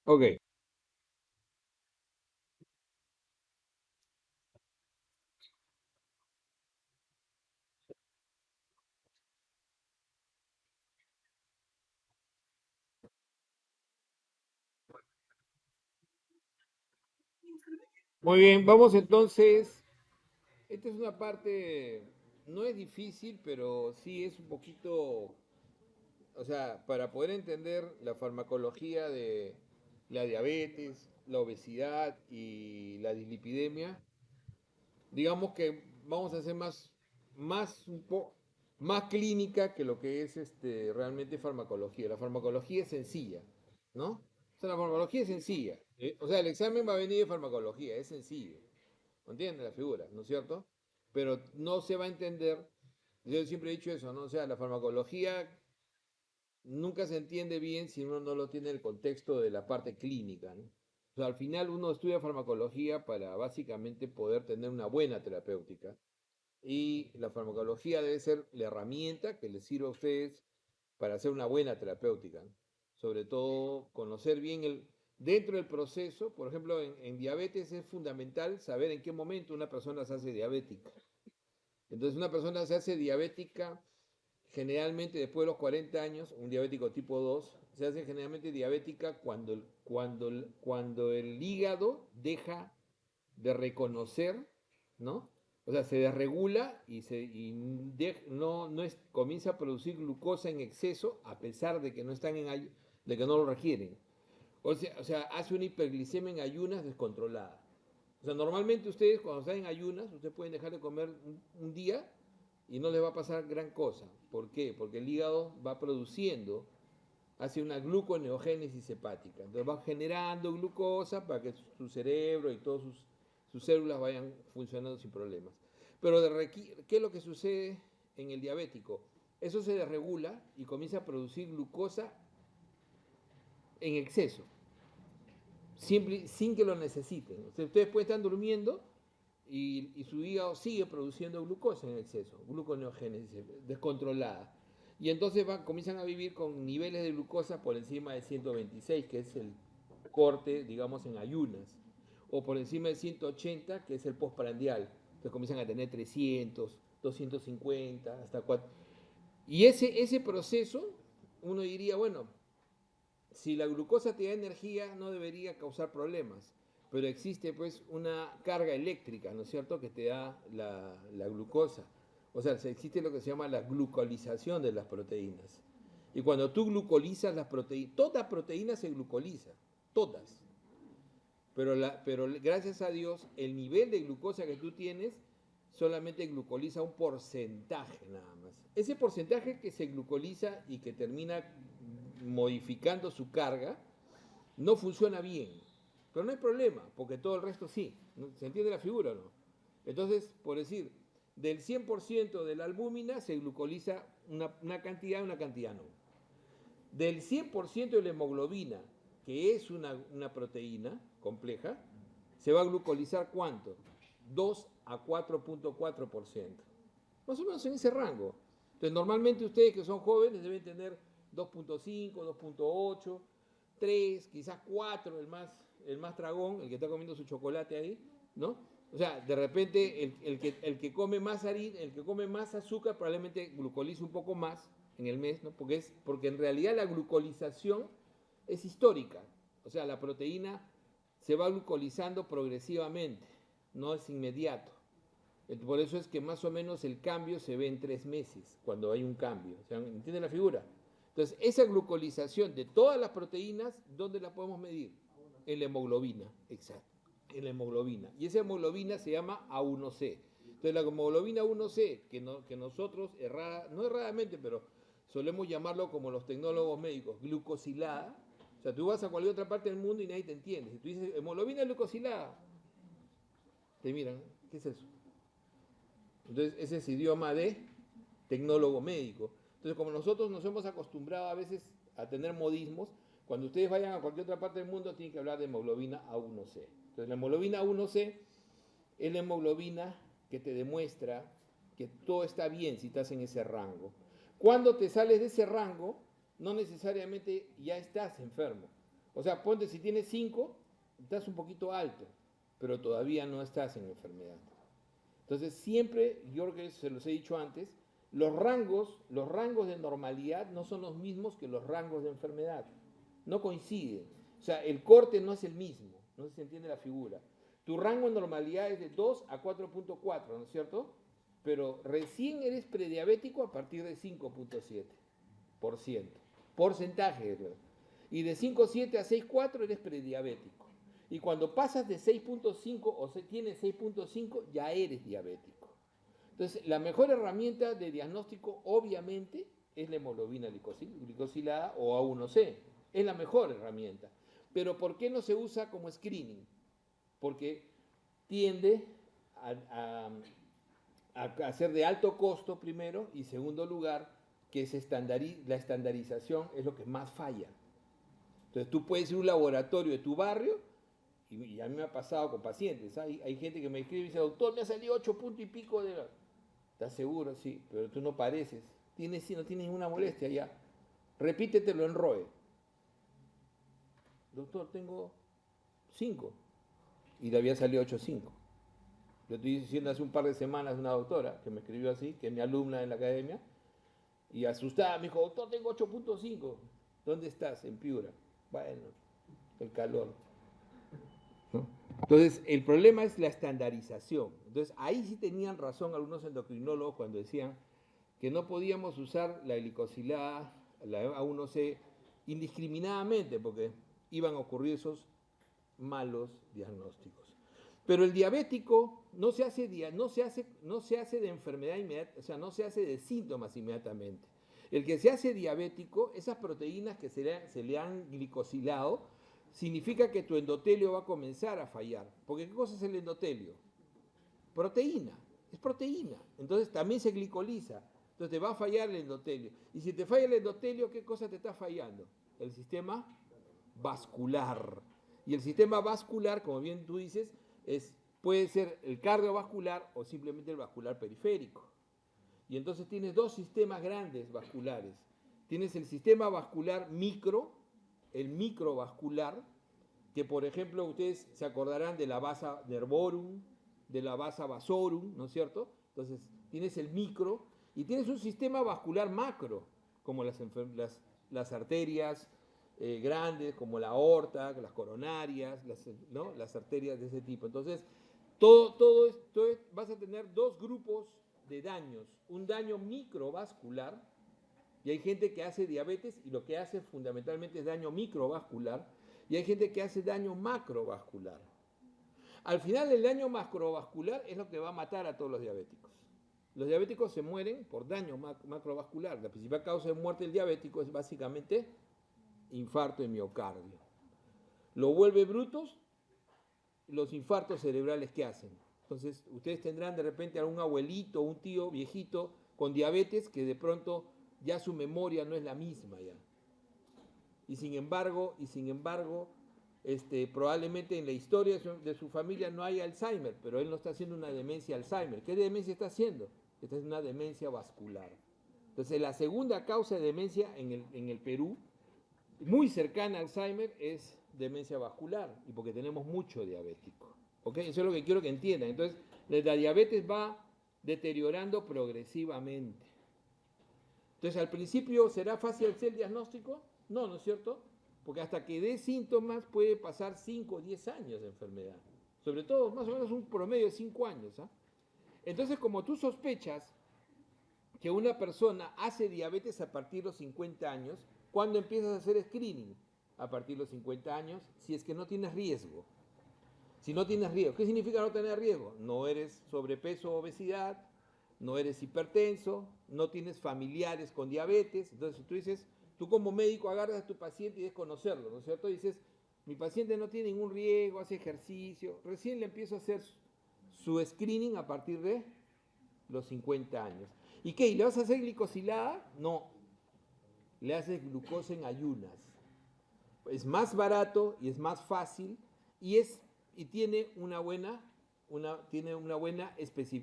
Ok, muy bien, vamos entonces. Esta es una parte, no es difícil, pero sí es un poquito, o sea, para poder entender la farmacología de la diabetes, la obesidad y la dislipidemia, digamos que vamos a hacer más más clínica que lo que es realmente farmacología. La farmacología es sencilla, ¿no? O sea, la farmacología es sencilla. O sea, el examen va a venir de farmacología, es sencillo. ¿Entiendes la figura, no es cierto? Pero no se va a entender, yo siempre he dicho eso, ¿no? O sea, la farmacología nunca se entiende bien si uno no lo tiene en el contexto de la parte clínica, ¿no? O sea, al final uno estudia farmacología para básicamente poder tener una buena terapéutica y la farmacología debe ser la herramienta que les sirva a ustedes para hacer una buena terapéutica, ¿no? Sobre todo conocer bien dentro del proceso, por ejemplo, en diabetes es fundamental saber en qué momento una persona se hace diabética. Entonces una persona se hace diabética generalmente después de los 40 años, un diabético tipo 2 se hace generalmente diabética cuando el hígado deja de reconocer, ¿no? O sea, se desregula y comienza a producir glucosa en exceso a pesar de que no están de que no lo requieren. O sea, hace una hiperglicemia en ayunas descontrolada. O sea, normalmente ustedes cuando están en ayunas, ustedes pueden dejar de comer un día y no les va a pasar gran cosa. ¿Por qué? Porque el hígado va produciendo, hace una gluconeogénesis hepática. Entonces va generando glucosa para que su cerebro y todas sus células vayan funcionando sin problemas. Pero ¿qué es lo que sucede en el diabético? Eso se desregula y comienza a producir glucosa en exceso siempre, sin que lo necesiten. O sea, ustedes pueden estar durmiendo y su hígado sigue produciendo glucosa en exceso, gluconeogénesis descontrolada. Y entonces comienzan a vivir con niveles de glucosa por encima de 126, que es el corte, digamos, en ayunas, o por encima de 180, que es el postprandial. Entonces comienzan a tener 300, 250, hasta 4. Y ese proceso, uno diría, bueno, si la glucosa te da energía, no debería causar problemas. Pero existe pues una carga eléctrica, ¿no es cierto?, que te da la glucosa. O sea, existe lo que se llama la glucolización de las proteínas. Y cuando tú glucolizas las proteínas, toda proteína se glucoliza, todas. Pero gracias a Dios, el nivel de glucosa que tú tienes solamente glucoliza un porcentaje nada más. Ese porcentaje que se glucoliza y que termina modificando su carga, no funciona bien. Pero no hay problema, porque todo el resto sí. ¿Se entiende la figura o no? Entonces, por decir, del 100% de la albúmina se glucoliza una cantidad y una cantidad no. Del 100% de la hemoglobina, que es una proteína compleja, se va a glucolizar ¿cuánto? 2 a 4.4%. Más o menos en ese rango. Entonces, normalmente ustedes que son jóvenes deben tener 2.5, 2.8, 3, quizás 4, el más tragón, el que está comiendo su chocolate ahí, ¿no? O sea, de repente el que come más harina, el que come más azúcar probablemente glucolice un poco más en el mes, ¿no? Porque en realidad la glucolización es histórica. O sea, la proteína se va glucolizando progresivamente, no es inmediato. Por eso es que más o menos el cambio se ve en 3 meses, cuando hay un cambio. O sea, ¿entienden la figura? Entonces, esa glucolización de todas las proteínas, ¿dónde la podemos medir? En la hemoglobina, exacto. En la hemoglobina. Y esa hemoglobina se llama A1C. Entonces, la hemoglobina A1C, que nosotros, no erradamente, pero solemos llamarlo como los tecnólogos médicos, glucosilada. O sea, tú vas a cualquier otra parte del mundo y nadie te entiende. Si tú dices hemoglobina glucosilada, te miran, ¿qué es eso? Entonces, ese es idioma de tecnólogo médico. Entonces, como nosotros nos hemos acostumbrado a veces a tener modismos, cuando ustedes vayan a cualquier otra parte del mundo tienen que hablar de hemoglobina A1C. Entonces, la hemoglobina A1C es la hemoglobina que te demuestra que todo está bien si estás en ese rango. Cuando te sales de ese rango, no necesariamente ya estás enfermo. O sea, ponte si tienes 5, estás un poquito alto, pero todavía no estás en enfermedad. Entonces, siempre, yo creo que se los he dicho antes, los rangos de normalidad no son los mismos que los rangos de enfermedad. No coinciden. O sea, el corte no es el mismo. No sé si se entiende la figura. Tu rango de normalidad es de 2 a 4.4, ¿no es cierto? Pero recién eres prediabético a partir de 5.7%. Porcentaje. Y de 5.7 a 6.4 eres prediabético. Y cuando pasas de 6.5 o tienes 6.5 ya eres diabético. Entonces, la mejor herramienta de diagnóstico obviamente es la hemoglobina glicosilada o A1C. Es la mejor herramienta. Pero ¿por qué no se usa como screening? Porque tiende a ser de alto costo primero y segundo lugar que la estandarización es lo que más falla. Entonces tú puedes ir a un laboratorio de tu barrio y a mí me ha pasado con pacientes. Hay gente que me escribe y dice, doctor, me ha salido 8 puntos y pico de... ¿Estás seguro? Sí, pero tú no pareces. No tienes ninguna molestia ya. Repítetelo en ROE. Doctor, tengo 5. Y le había salido 8.5. Lo estoy diciendo hace un par de semanas una doctora que me escribió así, que es mi alumna en la academia, y asustada me dijo, doctor, tengo 8.5. ¿Dónde estás? En Piura. Bueno, el calor. ¿No? Entonces, el problema es la estandarización. Entonces, ahí sí tenían razón algunos endocrinólogos cuando decían que no podíamos usar la glicosilada, la A1C, indiscriminadamente, porque iban a ocurrir esos malos diagnósticos. Pero el diabético no se hace de enfermedad inmediata, o sea, no se hace de síntomas inmediatamente. El que se hace diabético, esas proteínas que se le han glicosilado, significa que tu endotelio va a comenzar a fallar. Porque ¿qué cosa es el endotelio? Proteína, es proteína. Entonces también se glicoliza. Entonces te va a fallar el endotelio. Y si te falla el endotelio, ¿qué cosa te está fallando? El sistema vascular. Y el sistema vascular, como bien tú dices, puede ser el cardiovascular o simplemente el vascular periférico. Y entonces tienes dos sistemas grandes vasculares. Tienes el sistema vascular micro, el microvascular, que por ejemplo ustedes se acordarán de la vasa nervorum, de la vasa vasorum, ¿no es cierto? Entonces tienes el micro y tienes un sistema vascular macro, como las arterias grandes, como la aorta, las coronarias, ¿no? Las arterias de ese tipo. Entonces, todo esto vas a tener dos grupos de daños. Un daño microvascular, y hay gente que hace diabetes y lo que hace fundamentalmente es daño microvascular, y hay gente que hace daño macrovascular. Al final el daño macrovascular es lo que va a matar a todos los diabéticos. Los diabéticos se mueren por daño macrovascular. La principal causa de muerte del diabético es básicamente infarto de miocardio. Lo vuelve brutos los infartos cerebrales que hacen. Entonces, ustedes tendrán de repente algún abuelito, un tío viejito con diabetes que de pronto ya su memoria no es la misma ya. Y sin embargo, probablemente en la historia de su familia no hay Alzheimer, pero él no está haciendo una demencia Alzheimer. ¿Qué demencia está haciendo? Esta es una demencia vascular. Entonces, la segunda causa de demencia en el Perú, muy cercana a Alzheimer, es demencia vascular, y porque tenemos mucho diabético. ¿Ok? Eso es lo que quiero que entiendan. Entonces, la diabetes va deteriorando progresivamente. Entonces, al principio, ¿será fácil hacer el diagnóstico? No, ¿no es cierto? Porque hasta que dé síntomas puede pasar 5 o 10 años de enfermedad. Sobre todo, más o menos un promedio de 5 años. ¿Ah? Entonces, como tú sospechas que una persona hace diabetes a partir de los 50 años, ¿cuándo empiezas a hacer screening? A partir de los 50 años, si es que no tienes riesgo. Si no tienes riesgo, ¿qué significa no tener riesgo? No eres sobrepeso o obesidad, no eres hipertenso, no tienes familiares con diabetes. Entonces, tú como médico agarras a tu paciente y debes conocerlo, ¿no es cierto? Y dices, mi paciente no tiene ningún riesgo, hace ejercicio, recién le empiezo a hacer su screening a partir de los 50 años. ¿Y qué? ¿Y le vas a hacer glicosilada? No, le haces glucosa en ayunas. Es más barato y es más fácil y tiene una buena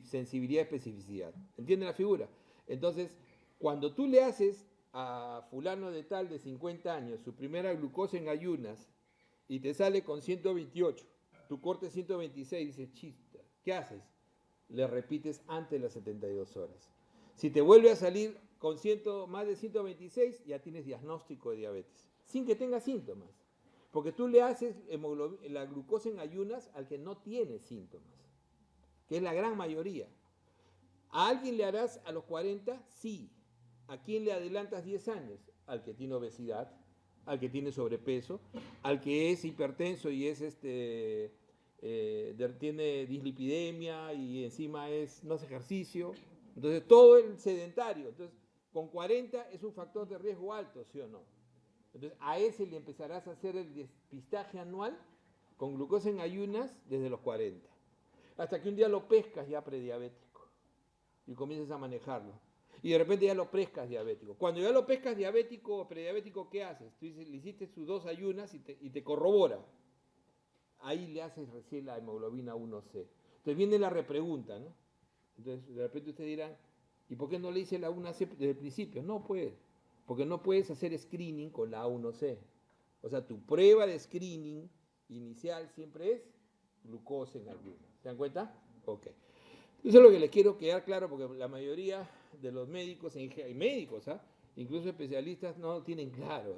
sensibilidad y especificidad. ¿Entiende la figura? Entonces, cuando tú le haces a fulano de tal de 50 años su primera glucosa en ayunas y te sale con 128, tu corte es 126, dices, chista, ¿qué haces? Le repites antes de las 72 horas. Si te vuelve a salir con más de 126, ya tienes diagnóstico de diabetes, sin que tengas síntomas. Porque tú le haces la glucosa en ayunas al que no tiene síntomas, que es la gran mayoría. ¿A alguien le harás a los 40? Sí. ¿A quién le adelantas 10 años? Al que tiene obesidad, al que tiene sobrepeso, al que es hipertenso y es tiene dislipidemia y encima no hace ejercicio. Entonces, todo el sedentario. Entonces, con 40 es un factor de riesgo alto, ¿sí o no? Entonces, a ese le empezarás a hacer el despistaje anual con glucosa en ayunas desde los 40. Hasta que un día lo pescas ya prediabético y comienzas a manejarlo. Y de repente ya lo pescas diabético. Cuando ya lo pescas diabético o prediabético, ¿qué haces? Tú le hiciste sus 2 ayunas y te corrobora. Ahí le haces recién la hemoglobina 1C. Entonces viene la repregunta, ¿no? Entonces de repente usted dirá, ¿y por qué no le hice la 1C desde el principio? No puedes, porque no puedes hacer screening con la A1C. O sea, tu prueba de screening inicial siempre es glucosa en ayunas. ¿Se dan cuenta? Ok. Eso es lo que les quiero quedar claro, porque la mayoría de los médicos, hay médicos, incluso especialistas, no lo tienen claro.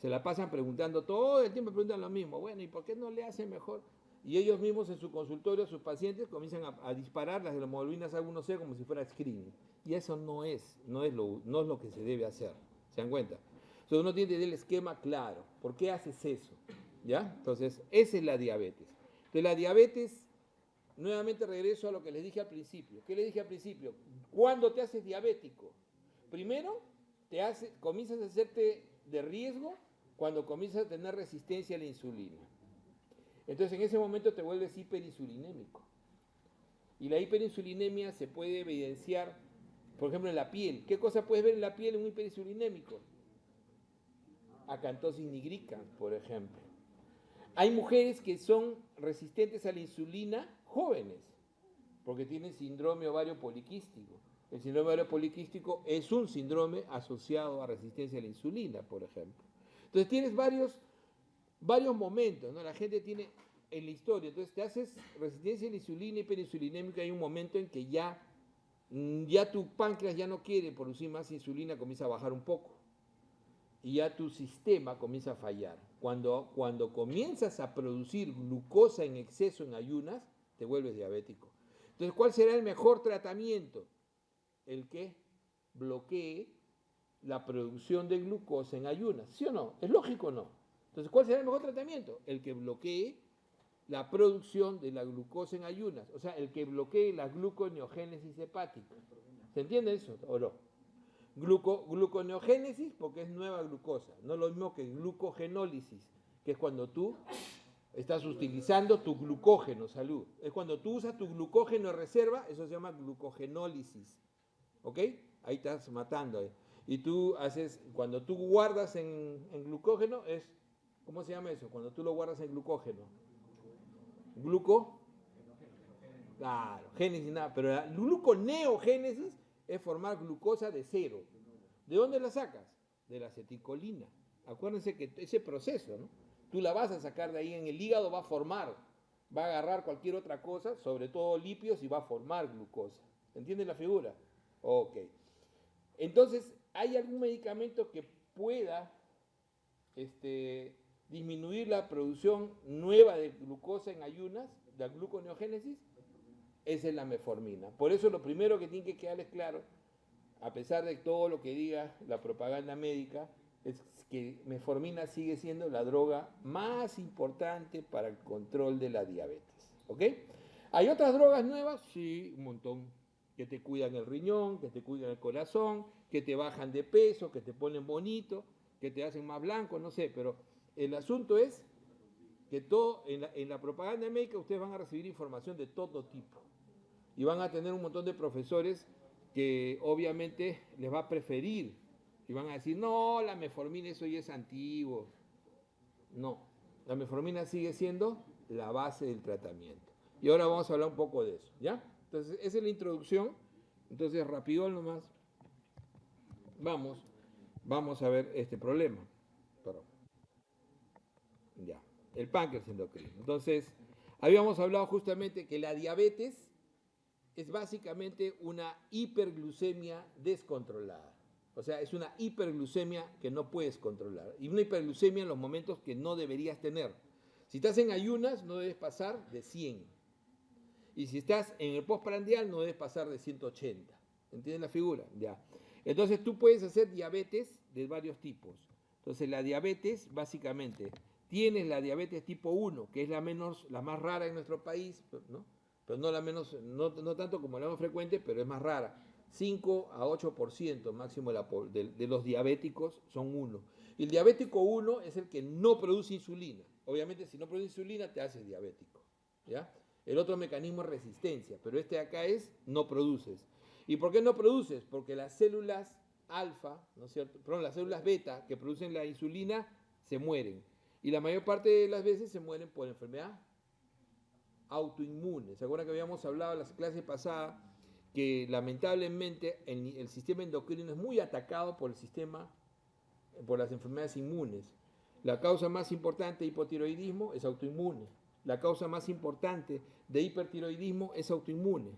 Se la pasan preguntando, todo el tiempo preguntan lo mismo. Bueno, ¿y por qué no le hacen mejor? Y ellos mismos en su consultorio, sus pacientes, comienzan a disparar las hemoglobinas A1C como si fuera screening. Y eso no es lo que se debe hacer. ¿Se dan cuenta? Entonces uno tiene que tener el esquema claro. ¿Por qué haces eso? ¿Ya? Entonces, esa es la diabetes. Entonces, la diabetes, nuevamente regreso a lo que les dije al principio. ¿Qué les dije al principio? ¿Cuándo te haces diabético? Primero, comienzas a hacerte de riesgo cuando comienzas a tener resistencia a la insulina. Entonces, en ese momento te vuelves hiperinsulinémico. Y la hiperinsulinemia se puede evidenciar, por ejemplo, en la piel. ¿Qué cosa puedes ver en la piel en un hiperinsulinémico? Acantosis nigricans, por ejemplo. Hay mujeres que son resistentes a la insulina jóvenes, porque tienen síndrome ovario poliquístico. El síndrome ovario poliquístico es un síndrome asociado a resistencia a la insulina, por ejemplo. Entonces tienes varios momentos, ¿no? La gente tiene en la historia, entonces te haces resistencia a la insulina, hiperinsulinémica, hay un momento en que ya tu páncreas ya no quiere producir más insulina, comienza a bajar un poco. Y ya tu sistema comienza a fallar. Cuando comienzas a producir glucosa en exceso en ayunas, te vuelves diabético. Entonces, ¿cuál será el mejor tratamiento? El que bloquee la producción de glucosa en ayunas. ¿Sí o no? ¿Es lógico o no? Entonces, ¿cuál será el mejor tratamiento? El que bloquee la producción de la glucosa en ayunas. O sea, el que bloquee la gluconeogénesis hepática. ¿Se entiende eso o no? Gluconeogénesis porque es nueva glucosa, no lo mismo que glucogenólisis, que es cuando tú estás utilizando tu glucógeno, salud. Es cuando tú usas tu glucógeno de reserva, eso se llama glucogenólisis. ¿Ok? Ahí estás matando. Y cuando tú guardas en glucógeno, ¿cómo se llama eso? Cuando tú lo guardas en glucógeno. Claro, génesis nada, pero la gluconeogénesis es formar glucosa de cero. ¿De dónde la sacas? De la acetilcolina. Acuérdense que ese proceso, ¿no? Tú la vas a sacar de ahí en el hígado, va a agarrar cualquier otra cosa, sobre todo lípidos, y va a formar glucosa. ¿Entienden la figura? Ok. Entonces, ¿hay algún medicamento que pueda disminuir la producción nueva de glucosa en ayunas, la gluconeogénesis? Esa es la metformina. Por eso lo primero que tiene que quedarles claro, a pesar de todo lo que diga la propaganda médica, es que metformina sigue siendo la droga más importante para el control de la diabetes. ¿Ok? ¿Hay otras drogas nuevas? Sí, un montón. Que te cuidan el riñón, que te cuidan el corazón, que te bajan de peso, que te ponen bonito, que te hacen más blanco, no sé, pero el asunto es que en la propaganda médica ustedes van a recibir información de todo tipo y van a tener un montón de profesores que obviamente les va a preferir y van a decir, no, la metformina eso ya es antiguo. No, la metformina sigue siendo la base del tratamiento. Y ahora vamos a hablar un poco de eso, ¿ya? Entonces, esa es la introducción. Entonces, rápido nomás, vamos a ver este problema. Perdón. Ya. el páncreas endocrino. Entonces, habíamos hablado justamente que la diabetes es básicamente una hiperglucemia descontrolada. O sea, es una hiperglucemia que no puedes controlar. Y una hiperglucemia en los momentos que no deberías tener. Si estás en ayunas, no debes pasar de 100. Y si estás en el postprandial, no debes pasar de 180. ¿Entiendes la figura? Ya. Entonces tú puedes hacer diabetes de varios tipos. Entonces la diabetes, básicamente, tienes la diabetes tipo 1, que es la más rara en nuestro país, ¿no? Pero no la menos, no tanto como la más frecuente, pero es más rara. 5 a 8% máximo de los diabéticos son 1. Y el diabético 1 es el que no produce insulina. Obviamente, si no produce insulina, te haces diabético. ¿Ya? El otro mecanismo es resistencia, pero este de acá es no produces. ¿Y por qué no produces? Porque las células alfa, ¿no es cierto? Perdón, las células beta que producen la insulina se mueren. Y la mayor parte de las veces se mueren por enfermedad autoinmune. ¿Se acuerdan que habíamos hablado en las clases pasadas que lamentablemente el sistema endocrino es muy atacado por las enfermedades inmunes? La causa más importante de hipotiroidismo es autoinmune. La causa más importante de hipertiroidismo es autoinmune.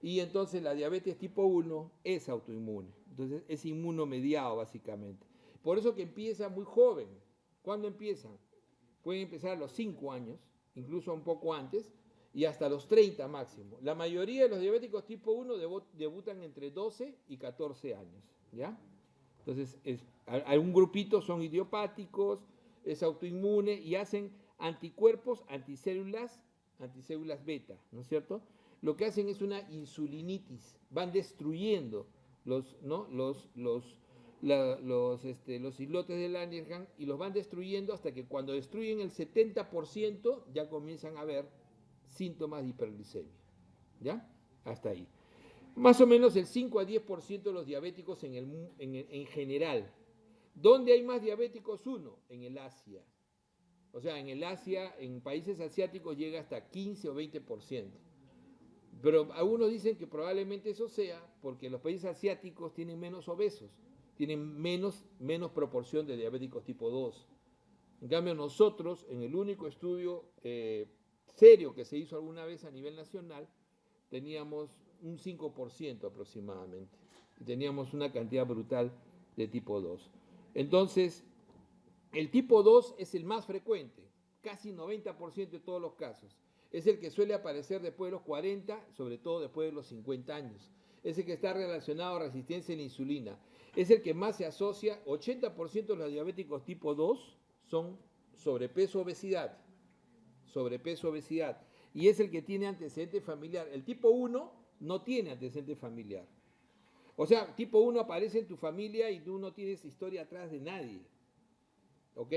Y entonces la diabetes tipo 1 es autoinmune. Entonces es inmunomediado básicamente. Por eso que empieza muy joven. ¿Cuándo empiezan? Pueden empezar a los 5 años, incluso un poco antes, y hasta los 30 máximo. La mayoría de los diabéticos tipo 1 debutan entre 12 y 14 años. ¿Ya? Entonces, algún grupito son idiopáticos, es autoinmune y hacen anticuerpos, anticélulas beta, ¿no es cierto? Lo que hacen es una insulinitis, van destruyendo los, ¿no? los islotes de Langerhans y los van destruyendo hasta que cuando destruyen el 70% ya comienzan a haber síntomas de hiperglicemia. ¿Ya? Hasta ahí. Más o menos el 5 a 10% de los diabéticos en general. ¿Dónde hay más diabéticos? Uno, en el Asia. O sea, en el Asia, en países asiáticos llega hasta 15 o 20%. Pero algunos dicen que probablemente eso sea porque los países asiáticos tienen menos obesos, tienen menos proporción de diabéticos tipo 2. En cambio, nosotros, en el único estudio serio que se hizo alguna vez a nivel nacional, teníamos un 5% aproximadamente. Y teníamos una cantidad brutal de tipo 2. Entonces, el tipo 2 es el más frecuente, casi 90% de todos los casos. Es el que suele aparecer después de los 40, sobre todo después de los 50 años. Es el que está relacionado a resistencia a la insulina. Es el que más se asocia, 80% de los diabéticos tipo 2 son sobrepeso, obesidad. Sobrepeso, obesidad. Y es el que tiene antecedente familiar. El tipo 1 no tiene antecedente familiar. O sea, tipo 1 aparece en tu familia y tú no tienes historia atrás de nadie. ¿Ok?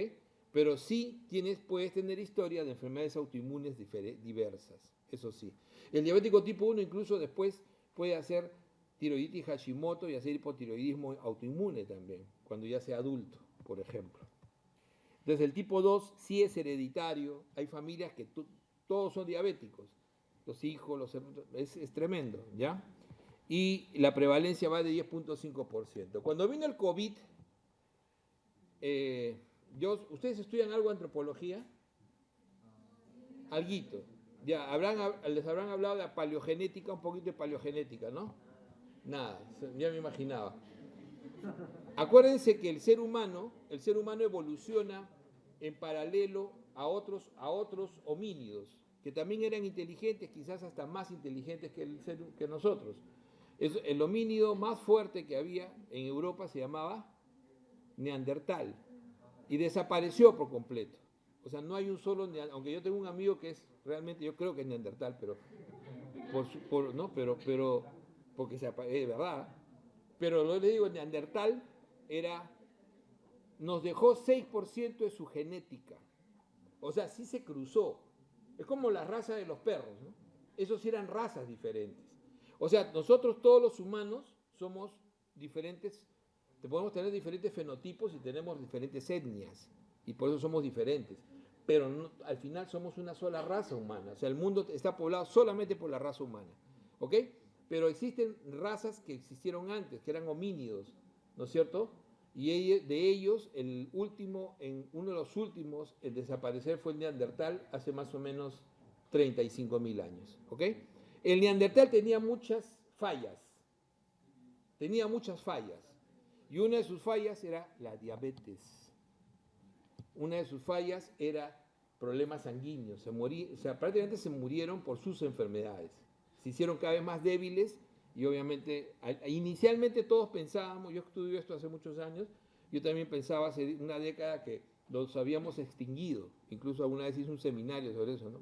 Pero sí puedes tener historia de enfermedades autoinmunes diversas, eso sí. El diabético tipo 1 incluso después puede hacer tiroiditis Hashimoto y hacer hipotiroidismo autoinmune también, cuando ya sea adulto, por ejemplo. Entonces el tipo 2 sí es hereditario, hay familias que todos son diabéticos, los hijos, es tremendo, ¿ya? Y la prevalencia va de 10.5%. Cuando vino el COVID, ¿ustedes estudian algo de antropología? Alguito. Ya, les habrán hablado de paleogenética, un poquito de paleogenética, ¿no? Nada, ya me imaginaba. Acuérdense que el ser humano evoluciona en paralelo a otros homínidos, que también eran inteligentes, quizás hasta más inteligentes que nosotros. El homínido más fuerte que había en Europa se llamaba Neandertal y desapareció por completo. O sea, no hay un solo, aunque yo tengo un amigo que es realmente, yo creo que es Neandertal, pero no, pero porque es verdad. Pero lo que les digo, Neandertal nos dejó 6% de su genética. O sea, sí se cruzó. Es como la raza de los perros, ¿no? Esos sí eran razas diferentes. O sea, nosotros todos los humanos somos diferentes, podemos tener diferentes fenotipos y tenemos diferentes etnias, y por eso somos diferentes. Pero al final somos una sola raza humana. O sea, el mundo está poblado solamente por la raza humana. ¿Ok? Pero existen razas que existieron antes, que eran homínidos, ¿no es cierto? Y de ellos, uno de los últimos en desaparecer fue el Neandertal hace más o menos 35.000 años. ¿Ok? El Neandertal tenía muchas fallas. Y una de sus fallas era la diabetes. Una de sus fallas era problemas sanguíneos. Prácticamente se murieron por sus enfermedades. Se hicieron cada vez más débiles y obviamente, inicialmente todos pensábamos, yo estudio esto hace muchos años, yo también pensaba hace una década que los habíamos extinguido. Incluso alguna vez hice un seminario sobre eso, ¿no?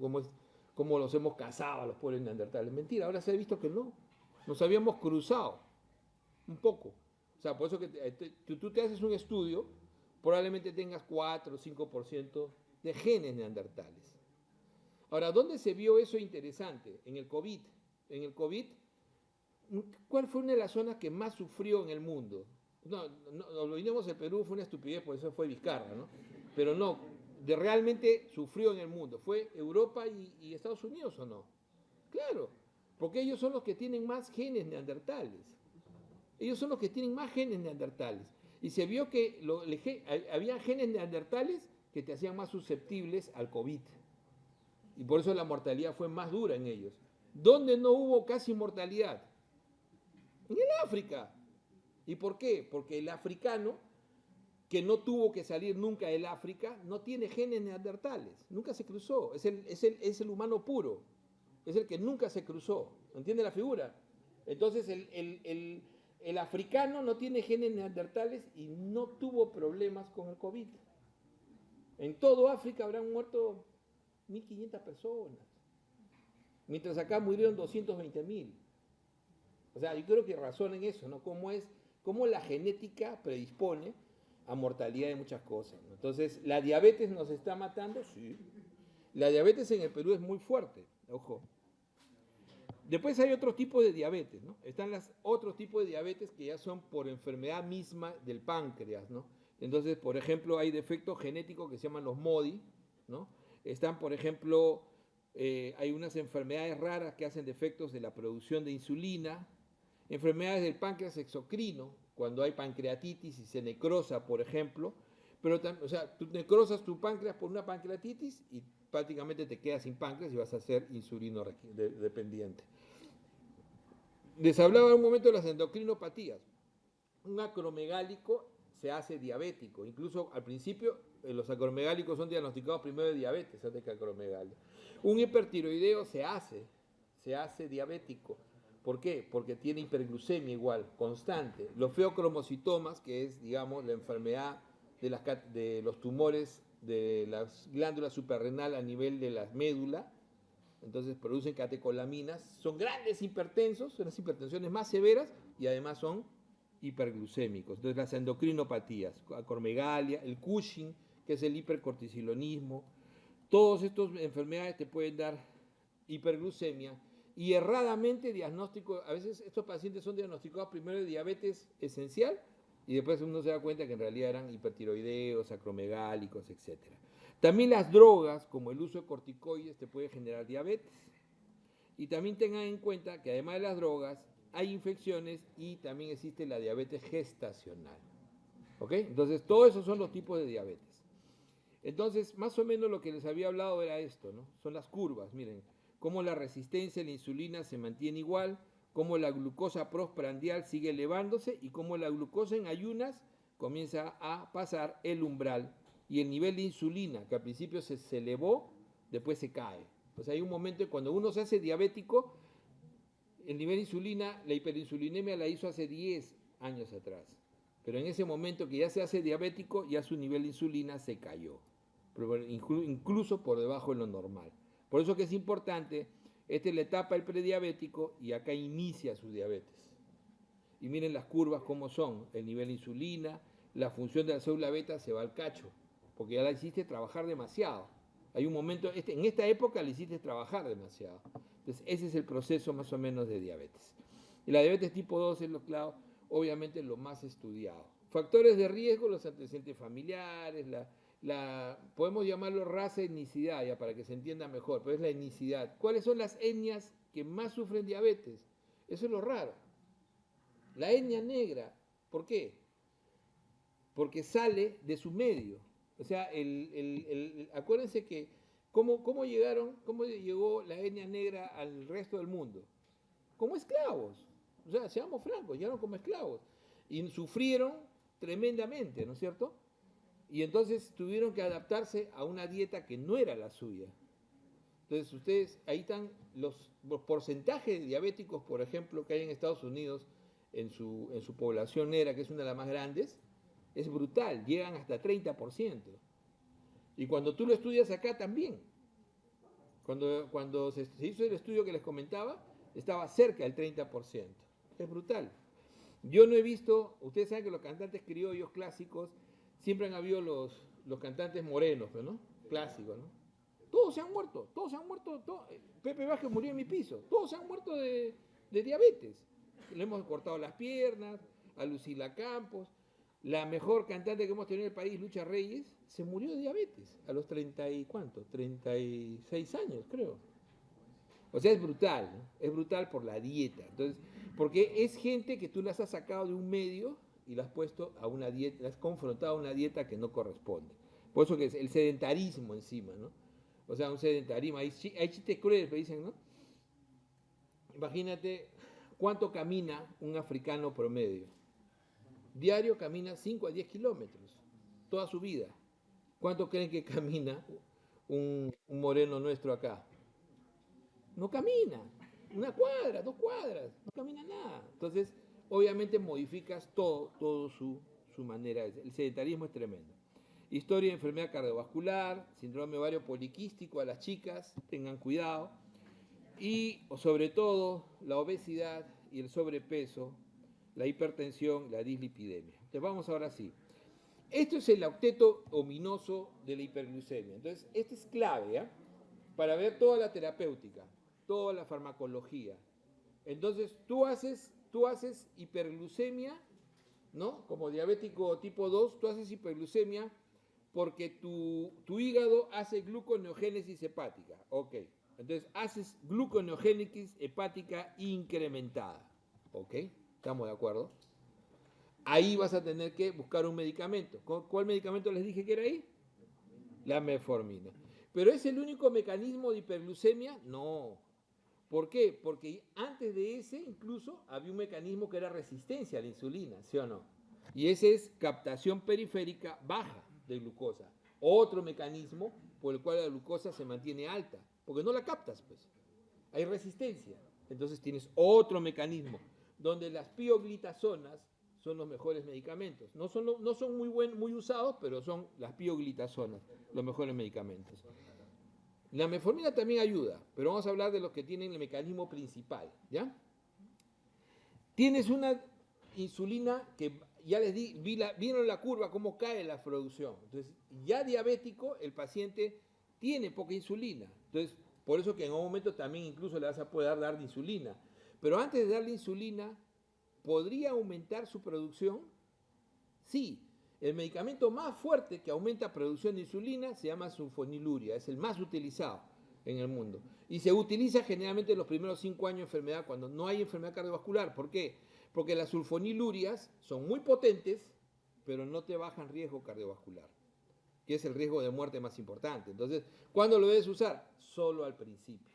Cómo los hemos cazado a los pobres neandertales. Mentira, ahora se ha visto que no. Nos habíamos cruzado un poco. O sea, por eso que tú te haces un estudio, probablemente tengas 4 o 5% de genes neandertales. Ahora, ¿dónde se vio eso interesante? En el COVID. En el COVID, ¿cuál fue una de las zonas que más sufrió en el mundo? No, olvidemos el Perú, fue una estupidez, por eso fue Vizcarra, ¿no? Pero no, realmente sufrió en el mundo. ¿Fue Europa y Estados Unidos o no? Claro, porque ellos son los que tienen más genes neandertales. Ellos son los que tienen más genes neandertales. Y se vio que había genes neandertales que te hacían más susceptibles al COVID. Y por eso la mortalidad fue más dura en ellos. ¿Dónde no hubo casi mortalidad? En el África. ¿Y por qué? Porque el africano, que no tuvo que salir nunca del África, no tiene genes neandertales. Nunca se cruzó. Es el humano puro. Es el que nunca se cruzó. ¿Entiende la figura? Entonces el africano no tiene genes neandertales y no tuvo problemas con el COVID. En todo África habrán muerto 1.500 personas, mientras acá murieron 220.000. O sea, yo creo que razonen eso, ¿no? Cómo la genética predispone a mortalidad de muchas cosas, ¿no? Entonces, ¿la diabetes nos está matando? Sí. La diabetes en el Perú es muy fuerte, ojo. Después hay otros tipos de diabetes, ¿no? Están otros tipos de diabetes que ya son por enfermedad misma del páncreas, ¿no? Entonces, por ejemplo, hay defectos genéticos que se llaman los MODY, ¿no? Están, por ejemplo, hay unas enfermedades raras que hacen defectos de la producción de insulina, enfermedades del páncreas exocrino, cuando hay pancreatitis y se necrosa, por ejemplo, pero, o sea, tú necrosas tu páncreas por una pancreatitis y prácticamente te quedas sin páncreas y vas a ser insulino dependiente. Les hablaba en un momento de las endocrinopatías. Un acromegálico se hace diabético. Incluso al principio los acromegálicos son diagnosticados primero de diabetes antes que acromegalia. Un hipertiroideo se hace diabético. ¿Por qué? Porque tiene hiperglucemia igual, constante. Los feocromocitomas, que es, digamos, la enfermedad de los tumores de las glándulas suprarrenal a nivel de la médula, entonces producen catecolaminas, son grandes hipertensos, son las hipertensiones más severas y además son hiperglucémicos. Entonces las endocrinopatías, acromegalia, el Cushing, que es el hipercortisilonismo, todas estas enfermedades te pueden dar hiperglucemia y erradamente diagnóstico. A veces estos pacientes son diagnosticados primero de diabetes esencial y después uno se da cuenta que en realidad eran hipertiroideos, acromegálicos, etc. También las drogas, como el uso de corticoides, te puede generar diabetes. Y también tengan en cuenta que además de las drogas, hay infecciones y también existe la diabetes gestacional. ¿Ok? Entonces, todos esos son los tipos de diabetes. Entonces, más o menos lo que les había hablado era esto, ¿no? Son las curvas, miren, cómo la resistencia a la insulina se mantiene igual, cómo la glucosa postprandial sigue elevándose y cómo la glucosa en ayunas comienza a pasar el umbral y el nivel de insulina, que al principio se elevó, después se cae. Pues hay un momento en cuando uno se hace diabético, el nivel de insulina, la hiperinsulinemia la hizo hace 10 años atrás. Pero en ese momento que ya se hace diabético, ya su nivel de insulina se cayó, incluso por debajo de lo normal. Por eso que es importante, esta es la etapa del prediabético y acá inicia su diabetes. Y miren las curvas cómo son, el nivel de insulina, la función de la célula beta se va al cacho, porque ya la hiciste trabajar demasiado. Hay un momento, en esta época la hiciste trabajar demasiado. Entonces ese es el proceso más o menos de diabetes. Y la diabetes tipo 2 es obviamente lo más estudiado. Factores de riesgo, los antecedentes familiares, podemos llamarlo raza, etnicidad, ya para que se entienda mejor, pero es la etnicidad. ¿Cuáles son las etnias que más sufren diabetes? Eso es lo raro. La etnia negra, ¿por qué? porque sale de su medio. O sea, acuérdense que cómo llegó la etnia negra al resto del mundo. Como esclavos. O sea, seamos francos, llegaron como esclavos. Y sufrieron tremendamente, ¿no es cierto? Y entonces tuvieron que adaptarse a una dieta que no era la suya. Entonces ustedes, ahí están los porcentajes de diabéticos, por ejemplo, que hay en Estados Unidos en su población negra, que es una de las más grandes, es brutal, llegan hasta 30%. Y cuando tú lo estudias acá también, cuando se hizo el estudio que les comentaba, estaba cerca del 30%. Es brutal. Yo no he visto, ustedes saben que los cantantes criollos clásicos siempre han habido los cantantes morenos, ¿no? Clásicos, ¿no? Todos se han muerto, todos se han muerto. Pepe Vázquez murió en mi piso, todos se han muerto de diabetes. Le hemos cortado las piernas, a Lucila Campos. La mejor cantante que hemos tenido en el país, Lucha Reyes, se murió de diabetes a los 30 y cuánto, 36 años, creo. O sea, es brutal, ¿no? Es brutal por la dieta. Entonces, porque es gente que tú las has sacado de un medio y las has puesto a una dieta, las has confrontado a una dieta que no corresponde. Por eso que es el sedentarismo encima, ¿no? O sea, un sedentarismo. Hay chistes crueles que dicen, ¿no? Imagínate cuánto camina un africano promedio. Diario camina 5 a 10 kilómetros, toda su vida. ¿Cuánto creen que camina un moreno nuestro acá? No camina, una cuadra, 2 cuadras, no camina nada. Entonces, obviamente modificas todo su manera. El sedentarismo es tremendo. Historia de enfermedad cardiovascular, síndrome ovario poliquístico a las chicas, tengan cuidado. Y sobre todo la obesidad y el sobrepeso, la hipertensión, la dislipidemia. Entonces vamos ahora sí. Esto es el octeto ominoso de la hiperglucemia. Entonces, este es clave, ¿ya? Para ver toda la terapéutica, toda la farmacología. Entonces, tú haces hiperglucemia, ¿no? Como diabético tipo 2, tú haces hiperglucemia porque tu hígado hace gluconeogénesis hepática. Ok. Entonces, haces gluconeogénesis hepática incrementada. Ok. ¿Estamos de acuerdo? Ahí vas a tener que buscar un medicamento. ¿Cuál medicamento les dije que era ahí? La metformina. ¿Pero es el único mecanismo de hiperglucemia? No. ¿Por qué? Porque antes de ese incluso había un mecanismo que era resistencia a la insulina, ¿sí o no? Y ese es captación periférica baja de glucosa. Otro mecanismo por el cual la glucosa se mantiene alta, porque no la captas, pues. Hay resistencia. Entonces tienes otro mecanismo donde las pioglitazonas son los mejores medicamentos. No son muy usados, pero son las pioglitazonas los mejores medicamentos. La metformina también ayuda, pero vamos a hablar de los que tienen el mecanismo principal, ¿ya? Tienes una insulina que ya les di, vieron la curva, cómo cae la producción. Entonces, ya diabético, el paciente tiene poca insulina. Entonces, por eso que en un momento también incluso le vas a poder dar insulina. Pero antes de darle insulina, ¿podría aumentar su producción? Sí. El medicamento más fuerte que aumenta producción de insulina se llama sulfoniluria, es el más utilizado en el mundo. Y se utiliza generalmente en los primeros 5 años de enfermedad, cuando no hay enfermedad cardiovascular. ¿Por qué? Porque las sulfonilurias son muy potentes, pero no te bajan riesgo cardiovascular, que es el riesgo de muerte más importante. Entonces, ¿cuándo lo debes usar? Solo al principio.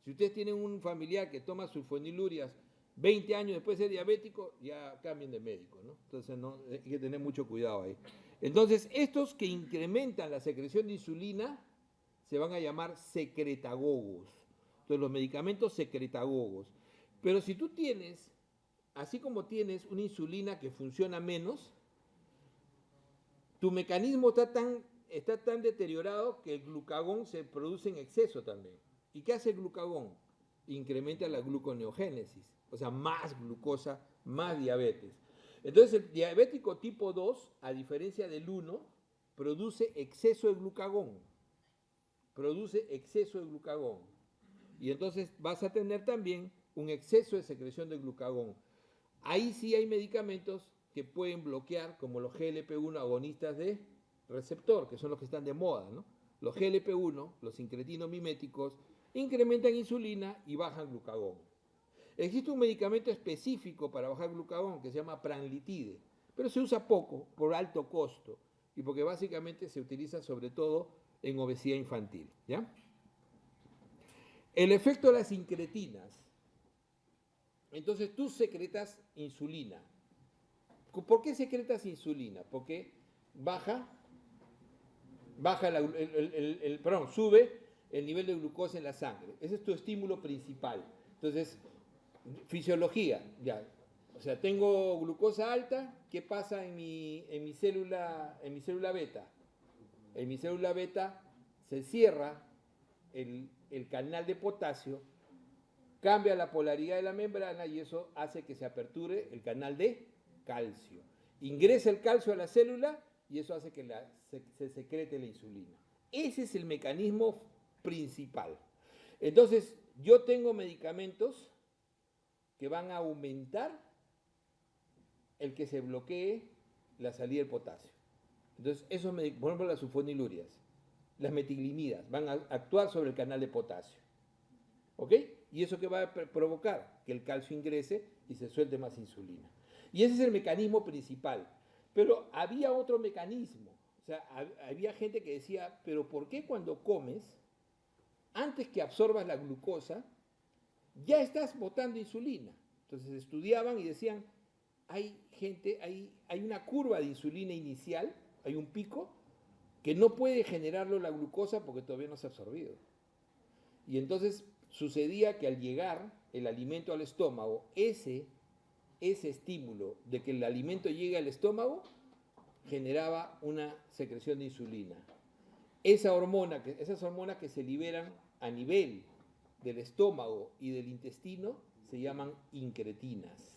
Si ustedes tienen un familiar que toma sulfonilurias 20 años después de ser diabético, ya cambien de médico, ¿no? Entonces hay que tener mucho cuidado ahí. Entonces, estos que incrementan la secreción de insulina se van a llamar secretagogos. Entonces, los medicamentos secretagogos. Pero si tú tienes, así como tienes una insulina que funciona menos, tu mecanismo está tan deteriorado que el glucagón se produce en exceso también. ¿Y qué hace el glucagón? Incrementa la gluconeogénesis, o sea, más glucosa, más diabetes. Entonces, el diabético tipo 2, a diferencia del 1, produce exceso de glucagón. Produce exceso de glucagón. Y entonces vas a tener también un exceso de secreción de glucagón. Ahí sí hay medicamentos que pueden bloquear, como los GLP-1 agonistas de receptor, que son los que están de moda, ¿no? Los GLP-1, los incretinomiméticos, incrementan insulina y bajan glucagón. Existe un medicamento específico para bajar glucagón que se llama pranlitide. pero se usa poco por alto costo y porque básicamente se utiliza sobre todo en obesidad infantil, ¿ya? El efecto de las incretinas. Entonces tú secretas insulina. ¿Por qué secretas insulina? Porque sube el nivel de glucosa en la sangre. Ese es tu estímulo principal. Entonces, fisiología, ya. O sea, tengo glucosa alta, ¿qué pasa en mi célula beta? En mi célula beta se cierra el canal de potasio, cambia la polaridad de la membrana y eso hace que se aperture el canal de calcio. Ingresa el calcio a la célula y eso hace que se secrete la insulina. Ese es el mecanismo principal. Entonces, yo tengo medicamentos que van a aumentar el que se bloquee la salida del potasio. Entonces, por ejemplo, las sulfonilurias, las metiglinidas, van a actuar sobre el canal de potasio. ¿Ok? ¿Y eso qué va a provocar? Que el calcio ingrese y se suelte más insulina. Y ese es el mecanismo principal. Pero había otro mecanismo. O sea, había gente que decía, pero ¿por qué cuando comes, antes que absorbas la glucosa, ya estás botando insulina? Entonces estudiaban y decían, hay una curva de insulina inicial, hay un pico, que no puede generarlo la glucosa porque todavía no se ha absorbido. Y entonces sucedía que al llegar el alimento al estómago, ese estímulo de que el alimento llegue al estómago generaba una secreción de insulina. Esas hormonas que se liberan a nivel del estómago y del intestino se llaman incretinas.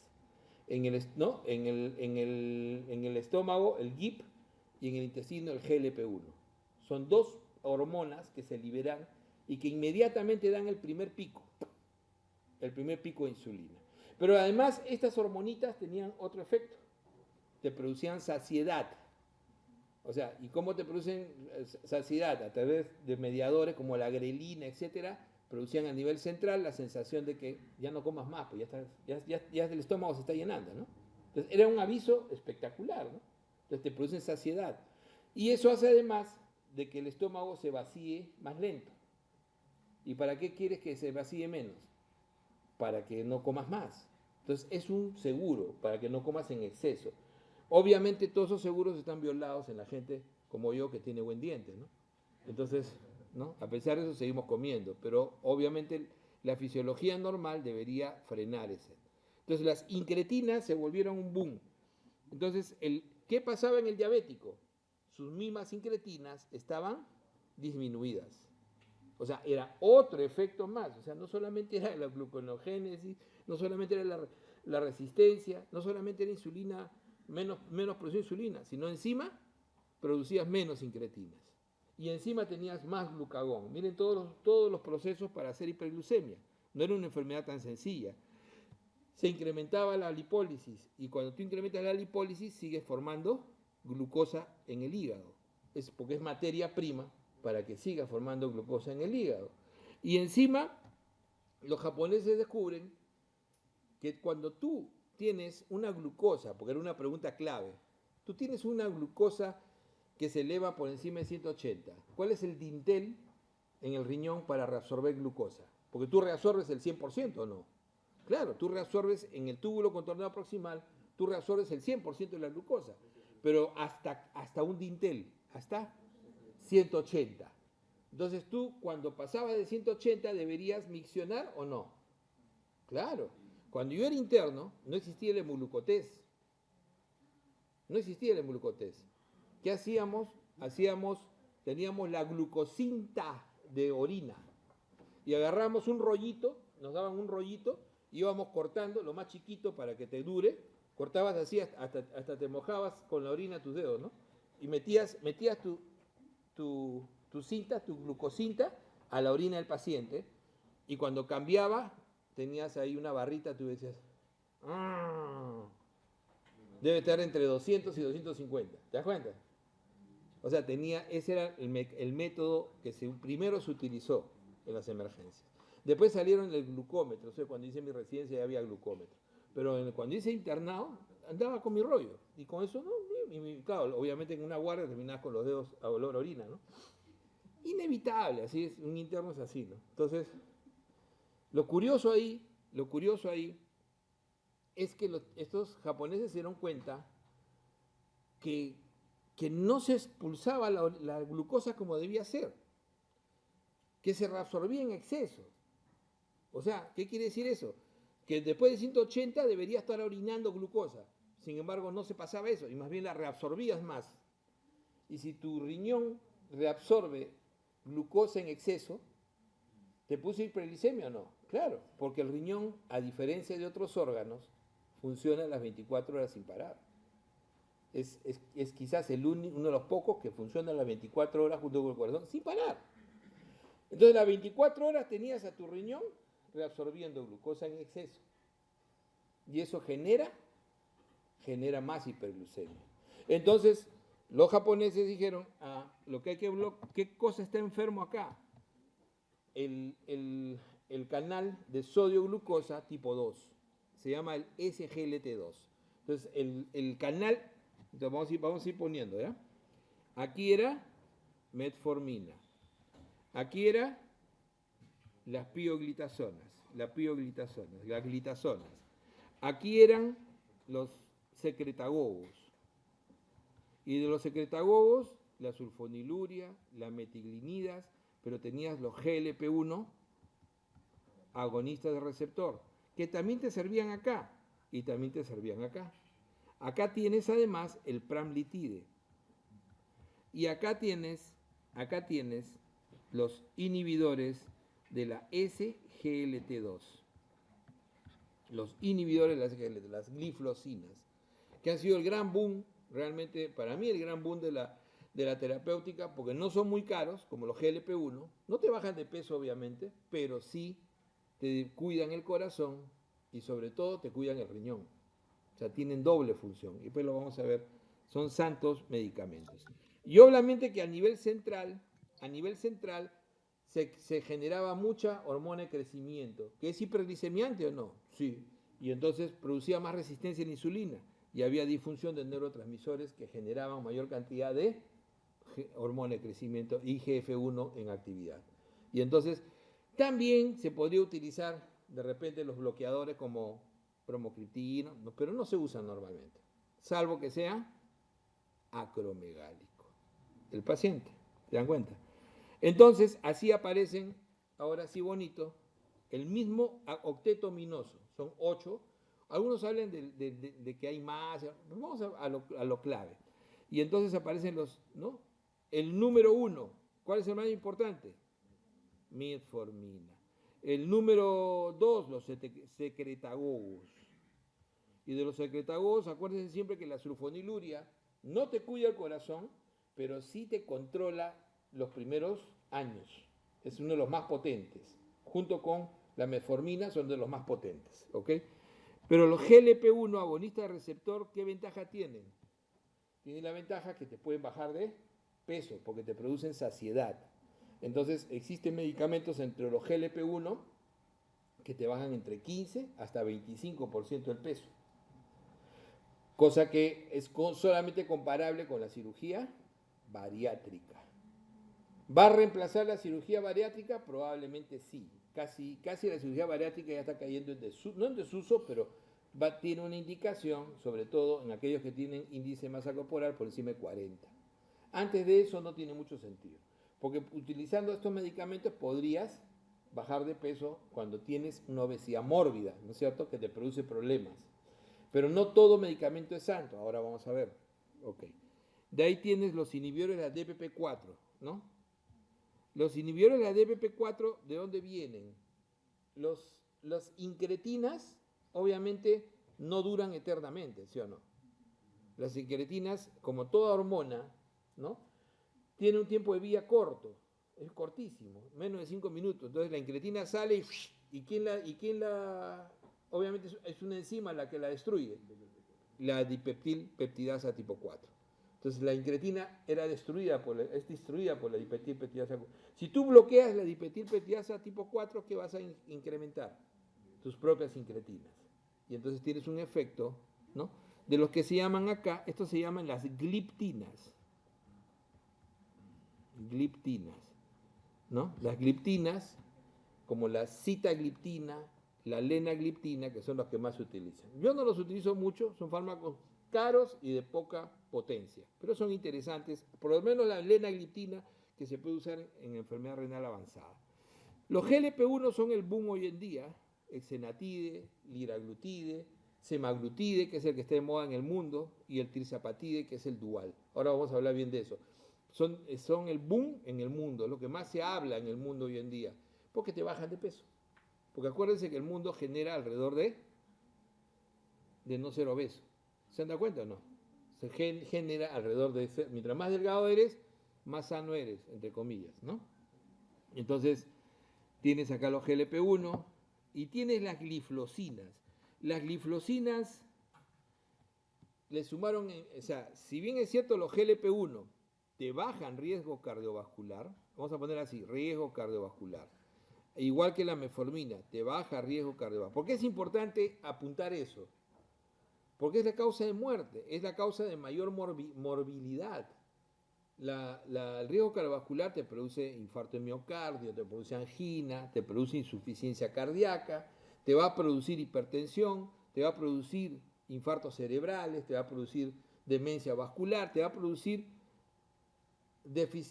En el estómago el GIP y en el intestino el GLP-1. Son dos hormonas que se liberan y que inmediatamente dan el primer pico de insulina. Pero además estas hormonitas tenían otro efecto, te producían saciedad. O sea, ¿y cómo te producen saciedad? A través de mediadores como la grelina, etcétera, producían a nivel central la sensación de que ya no comas más, pues ya el estómago se está llenando, ¿no? Entonces era un aviso espectacular, ¿no? Entonces te producen saciedad. Y eso hace además de que el estómago se vacíe más lento. ¿Y para qué quieres que se vacíe menos? Para que no comas más. Entonces es un seguro para que no comas en exceso. Obviamente todos esos seguros están violados en la gente como yo que tiene buen diente, ¿no? Entonces, ¿no? A pesar de eso seguimos comiendo, pero obviamente la fisiología normal debería frenar ese. Entonces las incretinas se volvieron un boom. Entonces, ¿qué pasaba en el diabético? Sus mismas incretinas estaban disminuidas. O sea, era otro efecto más. O sea, no solamente era la gluconogénesis, no solamente era la resistencia, no solamente era insulina, menos producción de insulina, sino encima producías menos incretinas. Y encima tenías más glucagón. Miren todos los procesos para hacer hiperglucemia. No era una enfermedad tan sencilla. Se incrementaba la lipólisis y cuando tú incrementas la lipólisis sigues formando glucosa en el hígado. Es porque es materia prima para que siga formando glucosa en el hígado. Y encima los japoneses descubren que cuando tú tienes una glucosa, porque era una pregunta clave, tú tienes una glucosa que se eleva por encima de 180. ¿Cuál es el dintel en el riñón para reabsorber glucosa? Porque tú reabsorbes el 100% o no. Claro, tú reabsorbes en el túbulo contornado proximal, tú reabsorbes el 100% de la glucosa, pero hasta un dintel, hasta 180. Entonces tú cuando pasabas de 180 deberías miccionar o no. Claro, cuando yo era interno no existía el hemoglucotés. No existía el hemoglucotés. ¿Qué hacíamos? Teníamos la glucosinta de orina y agarramos un rollito, nos daban un rollito, íbamos cortando lo más chiquito para que te dure, cortabas así hasta te mojabas con la orina tus dedos, ¿no? Y metías tu cinta, tu glucosinta, a la orina del paciente, y cuando cambiaba, tenías ahí una barrita, tú decías, debe estar entre 200 y 250, ¿te das cuenta? O sea, ese era el método que primero se utilizó en las emergencias. Después salieron el glucómetro, o sea, cuando hice mi residencia ya había glucómetro. Pero cuando hice internado, andaba con mi rollo. Y con eso, ¿no? Claro, obviamente en una guardia terminabas con los dedos a olor a orina, ¿no? Inevitable, así es, un interno es así, ¿no? Entonces, lo curioso ahí es que estos japoneses se dieron cuenta que, que no se expulsaba la glucosa como debía ser, que se reabsorbía en exceso. O sea, ¿qué quiere decir eso? Que después de 180 debería estar orinando glucosa. Sin embargo, no se pasaba eso y más bien la reabsorbías más. Y si tu riñón reabsorbe glucosa en exceso, ¿te puso hiperglicemia o no? Claro, porque el riñón, a diferencia de otros órganos, funciona las 24 horas sin parar. Es quizás uno de los pocos que funciona las 24 horas junto con el corazón sin parar. Entonces, las 24 horas tenías a tu riñón reabsorbiendo glucosa en exceso. Y eso genera más hiperglucemia. Entonces, los japoneses dijeron, lo que hay que bloquear, ¿qué cosa está enfermo acá? El canal de sodio-glucosa tipo 2. Se llama el SGLT2. Entonces, el canal, entonces vamos a ir poniendo, ¿ya? Aquí era metformina. Aquí era las las glitazonas. Aquí eran los secretagogos. Y de los secretagogos, la sulfoniluria, las metiglinidas, pero tenías los GLP-1, agonistas de receptor, que también te servían acá y también te servían acá. Acá tienes además el pramlitide. Y acá tienes los inhibidores de la SGLT2. Los inhibidores de la SGLT2, las gliflocinas, que han sido el gran boom, realmente para mí el gran boom de la terapéutica, porque no son muy caros, como los GLP-1, no te bajan de peso obviamente, pero sí te cuidan el corazón y sobre todo te cuidan el riñón. O sea, tienen doble función. Y pues lo vamos a ver. Son santos medicamentos. Y obviamente que a nivel central se generaba mucha hormona de crecimiento. ¿Que es hiperglicemiante o no? Sí. Y entonces producía más resistencia a la insulina. Y había disfunción de neurotransmisores que generaban mayor cantidad de hormona de crecimiento, IGF-1 en actividad. Y entonces también se podría utilizar de repente los bloqueadores como bromocriptina, pero no se usan normalmente, salvo que sea acromegálico el paciente, ¿se dan cuenta? Entonces, así aparecen, ahora sí bonito, el mismo octeto ominoso, son 8. Algunos hablan de que hay más, vamos a lo clave. Y entonces aparecen ¿no? El número 1, ¿cuál es el más importante? Metformina. El número 2, los secretagogos. Y de los secretagogos, acuérdense siempre que la sulfoniluria no te cuida el corazón, pero sí te controla los primeros años. Es uno de los más potentes. Junto con la metformina son de los más potentes. ¿Ok? Pero los GLP-1 agonistas de receptor, ¿qué ventaja tienen? Tienen la ventaja que te pueden bajar de peso, porque te producen saciedad. Entonces, existen medicamentos entre los GLP-1 que te bajan entre 15 hasta 25% el peso. Cosa que es solamente comparable con la cirugía bariátrica. ¿Va a reemplazar la cirugía bariátrica? Probablemente sí. Casi la cirugía bariátrica ya está cayendo en desuso, no en desuso, pero tiene una indicación, sobre todo en aquellos que tienen índice de masa corporal por encima de 40. Antes de eso no tiene mucho sentido, porque utilizando estos medicamentos podrías bajar de peso cuando tienes una obesidad mórbida, ¿no es cierto?, que te produce problemas. Pero no todo medicamento es santo, ahora vamos a ver. Okay. De ahí tienes los inhibidores de la DPP4, ¿no? Los inhibidores de la DPP4, ¿de dónde vienen? Las incretinas, obviamente, no duran eternamente, ¿sí o no? Las incretinas, como toda hormona, ¿no? Tiene un tiempo de vida corto, es cortísimo, menos de 5 minutos. Entonces la incretina sale y ¿quién la obviamente es una enzima la que la destruye? La dipeptilpeptidasa tipo 4. Entonces la incretina es destruida por la dipeptilpeptidasa. Si tú bloqueas la dipeptilpeptidasa tipo 4, ¿qué vas a incrementar? Tus propias incretinas. y entonces tienes un efecto, ¿no? De los que se llaman acá, estos se llaman las gliptinas. Gliptinas, ¿no? Las gliptinas, como la sitagliptina, la lenagliptina, que son los que más se utilizan. Yo no los utilizo mucho, son fármacos caros y de poca potencia, pero son interesantes, por lo menos la lenagliptina, que se puede usar en enfermedad renal avanzada. Los GLP-1 son el boom hoy en día, exenatide, liraglutide, semaglutide, que es el que está de moda en el mundo, y el tirzapatide, que es el dual. Ahora vamos a hablar bien de eso. Son el boom en el mundo, lo que más se habla en el mundo hoy en día, porque te bajan de peso. Porque acuérdense que el mundo genera alrededor de no ser obeso. ¿Se han dado cuenta o no? Se genera alrededor de ser, mientras más delgado eres, más sano eres, entre comillas, ¿no? Entonces, tienes acá los GLP-1 y tienes las gliflosinas. Las gliflosinas le sumaron, o sea, si bien es cierto los GLP-1 te bajan riesgo cardiovascular, vamos a poner así, riesgo cardiovascular, igual que la metformina, te baja riesgo cardiovascular. ¿Por qué es importante apuntar eso? Porque es la causa de muerte, es la causa de mayor morbilidad. El riesgo cardiovascular te produce infarto de miocardio, te produce angina, te produce insuficiencia cardíaca, te va a producir hipertensión, te va a producir infartos cerebrales, te va a producir demencia vascular, te va a producir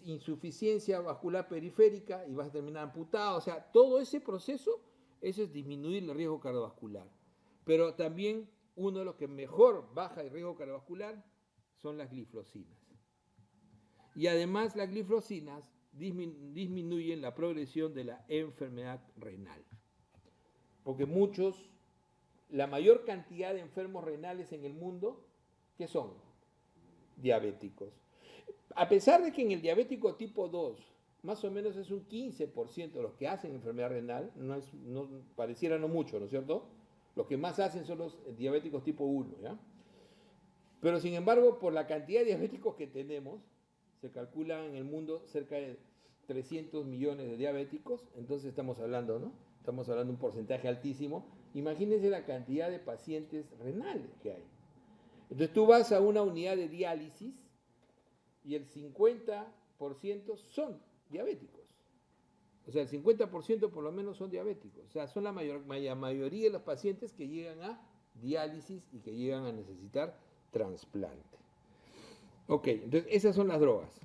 insuficiencia vascular periférica y vas a terminar amputado. O sea, todo ese proceso, eso es disminuir el riesgo cardiovascular. Pero también uno de los que mejor baja el riesgo cardiovascular son las gliflosinas. Y además las gliflosinas disminuyen la progresión de la enfermedad renal. Porque la mayor cantidad de enfermos renales en el mundo, ¿qué son? Diabéticos. A pesar de que en el diabético tipo 2, más o menos es un 15% de los que hacen enfermedad renal, pareciera no mucho, ¿no es cierto? Los que más hacen son los diabéticos tipo 1, ¿ya? Pero sin embargo, por la cantidad de diabéticos que tenemos, se calcula en el mundo cerca de 300 millones de diabéticos, entonces estamos hablando, ¿no? Estamos hablando de un porcentaje altísimo. Imagínense la cantidad de pacientes renales que hay. Entonces tú vas a una unidad de diálisis y el 50% son diabéticos. O sea, el 50% por lo menos son diabéticos. O sea, son la mayoría de los pacientes que llegan a diálisis y que llegan a necesitar trasplante. Ok, entonces esas son las drogas.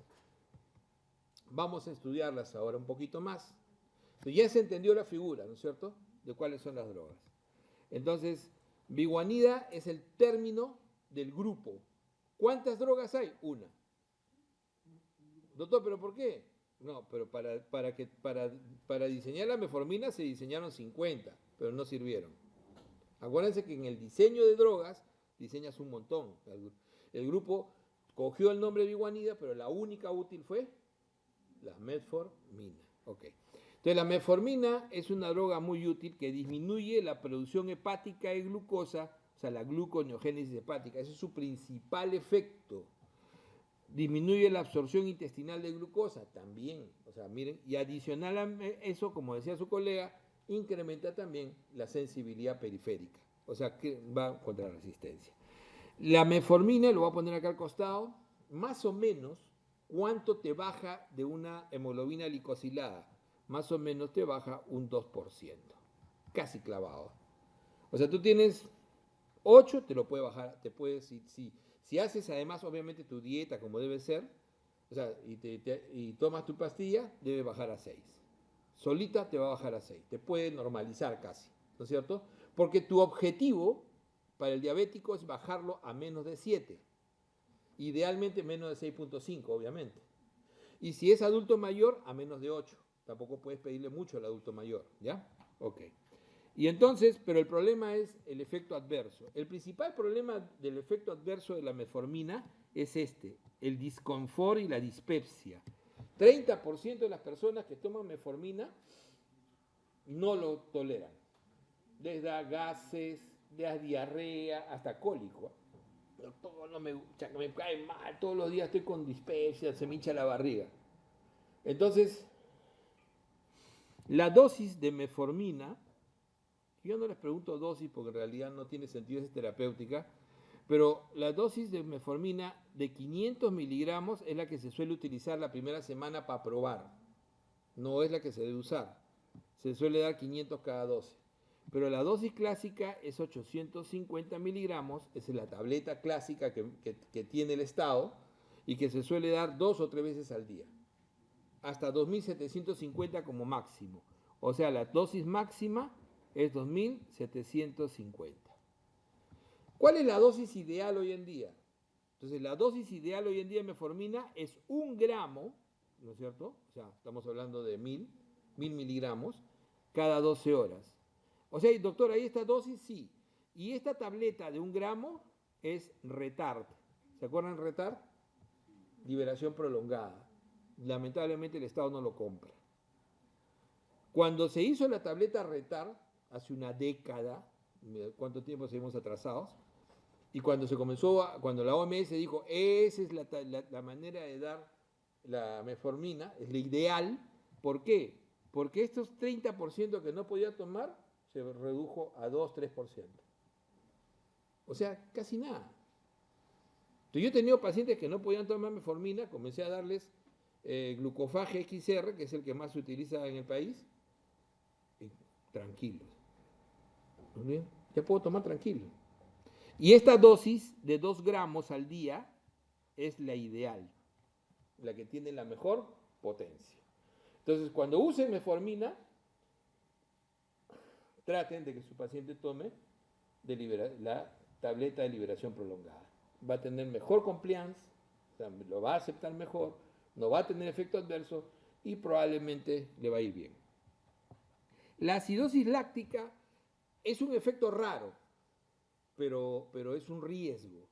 Vamos a estudiarlas ahora un poquito más. Entonces, ya se entendió la figura, ¿no es cierto?, de cuáles son las drogas. Entonces, biguanida es el término del grupo. ¿Cuántas drogas hay? Una. Doctor, ¿pero por qué? No, pero para diseñar la metformina se diseñaron 50, pero no sirvieron. Acuérdense que en el diseño de drogas diseñas un montón. El grupo cogió el nombre de biguanida, pero la única útil fue la metformina. Ok. Entonces la metformina es una droga muy útil que disminuye la producción hepática de glucosa, o sea, la gluconeogénesis hepática. Ese es su principal efecto. Disminuye la absorción intestinal de glucosa también. O sea, miren, y adicional a eso, como decía su colega, incrementa también la sensibilidad periférica. O sea, que va contra la resistencia. La metformina, lo voy a poner acá al costado, más o menos, ¿cuánto te baja de una hemoglobina glicosilada? Más o menos te baja un 2%, casi clavado. O sea, tú tienes 8, te lo puede bajar, te puedes, si haces además obviamente tu dieta como debe ser, o sea, y tomas tu pastilla, debe bajar a 6. Solita te va a bajar a 6, te puede normalizar casi, ¿no es cierto? Porque tu objetivo para el diabético es bajarlo a menos de 7. Idealmente menos de 6.5, obviamente. Y si es adulto mayor, a menos de 8. Tampoco puedes pedirle mucho al adulto mayor, ¿ya? Ok. Y entonces, pero el problema es el efecto adverso. El principal problema del efecto adverso de la metformina es el disconfort y la dispepsia. 30% de las personas que toman metformina no lo toleran. Les da gases, les da diarrea, hasta cólico. Todo no me gusta, me cae mal, todos los días estoy con dispepsia, se me hincha la barriga. Entonces, la dosis de metformina, yo no les pregunto dosis porque en realidad no tiene sentido, es terapéutica, pero la dosis de metformina de 500 miligramos es la que se suele utilizar la primera semana para probar, no es la que se debe usar. Se suele dar 500 cada 12. Pero la dosis clásica es 850 miligramos, esa es la tableta clásica que tiene el Estado y que se suele dar 2 o 3 veces al día, hasta 2750 como máximo. O sea, la dosis máxima es 2750. ¿Cuál es la dosis ideal hoy en día? Entonces, la dosis ideal hoy en día de metformina es 1 gramo, ¿no es cierto? O sea, estamos hablando de 1000 miligramos cada 12 horas. O sea, doctor, ahí está dosis, sí. Y esta tableta de 1 gramo es retard. ¿Se acuerdan retard? Liberación prolongada. Lamentablemente el Estado no lo compra. Cuando se hizo la tableta retard, hace una década, ¿cuánto tiempo seguimos atrasados? Y cuando se comenzó, cuando la OMS dijo, esa es la manera de dar la metformina, es la ideal. ¿Por qué? Porque estos 30% que no podía tomar se redujo a 2-3%. O sea, casi nada. Entonces, yo he tenido pacientes que no podían tomar metformina, comencé a darles glucofage XR, que es el que más se utiliza en el país, y tranquilos. ¿No bien? Ya puedo tomar tranquilo. Y esta dosis de 2 gramos al día es la ideal, la que tiene la mejor potencia. Entonces, cuando usen metformina, traten de que su paciente tome la tableta de liberación prolongada. Va a tener mejor compliance, o sea, lo va a aceptar mejor, no va a tener efecto adverso y probablemente le va a ir bien. La acidosis láctica es un efecto raro, pero es un riesgo.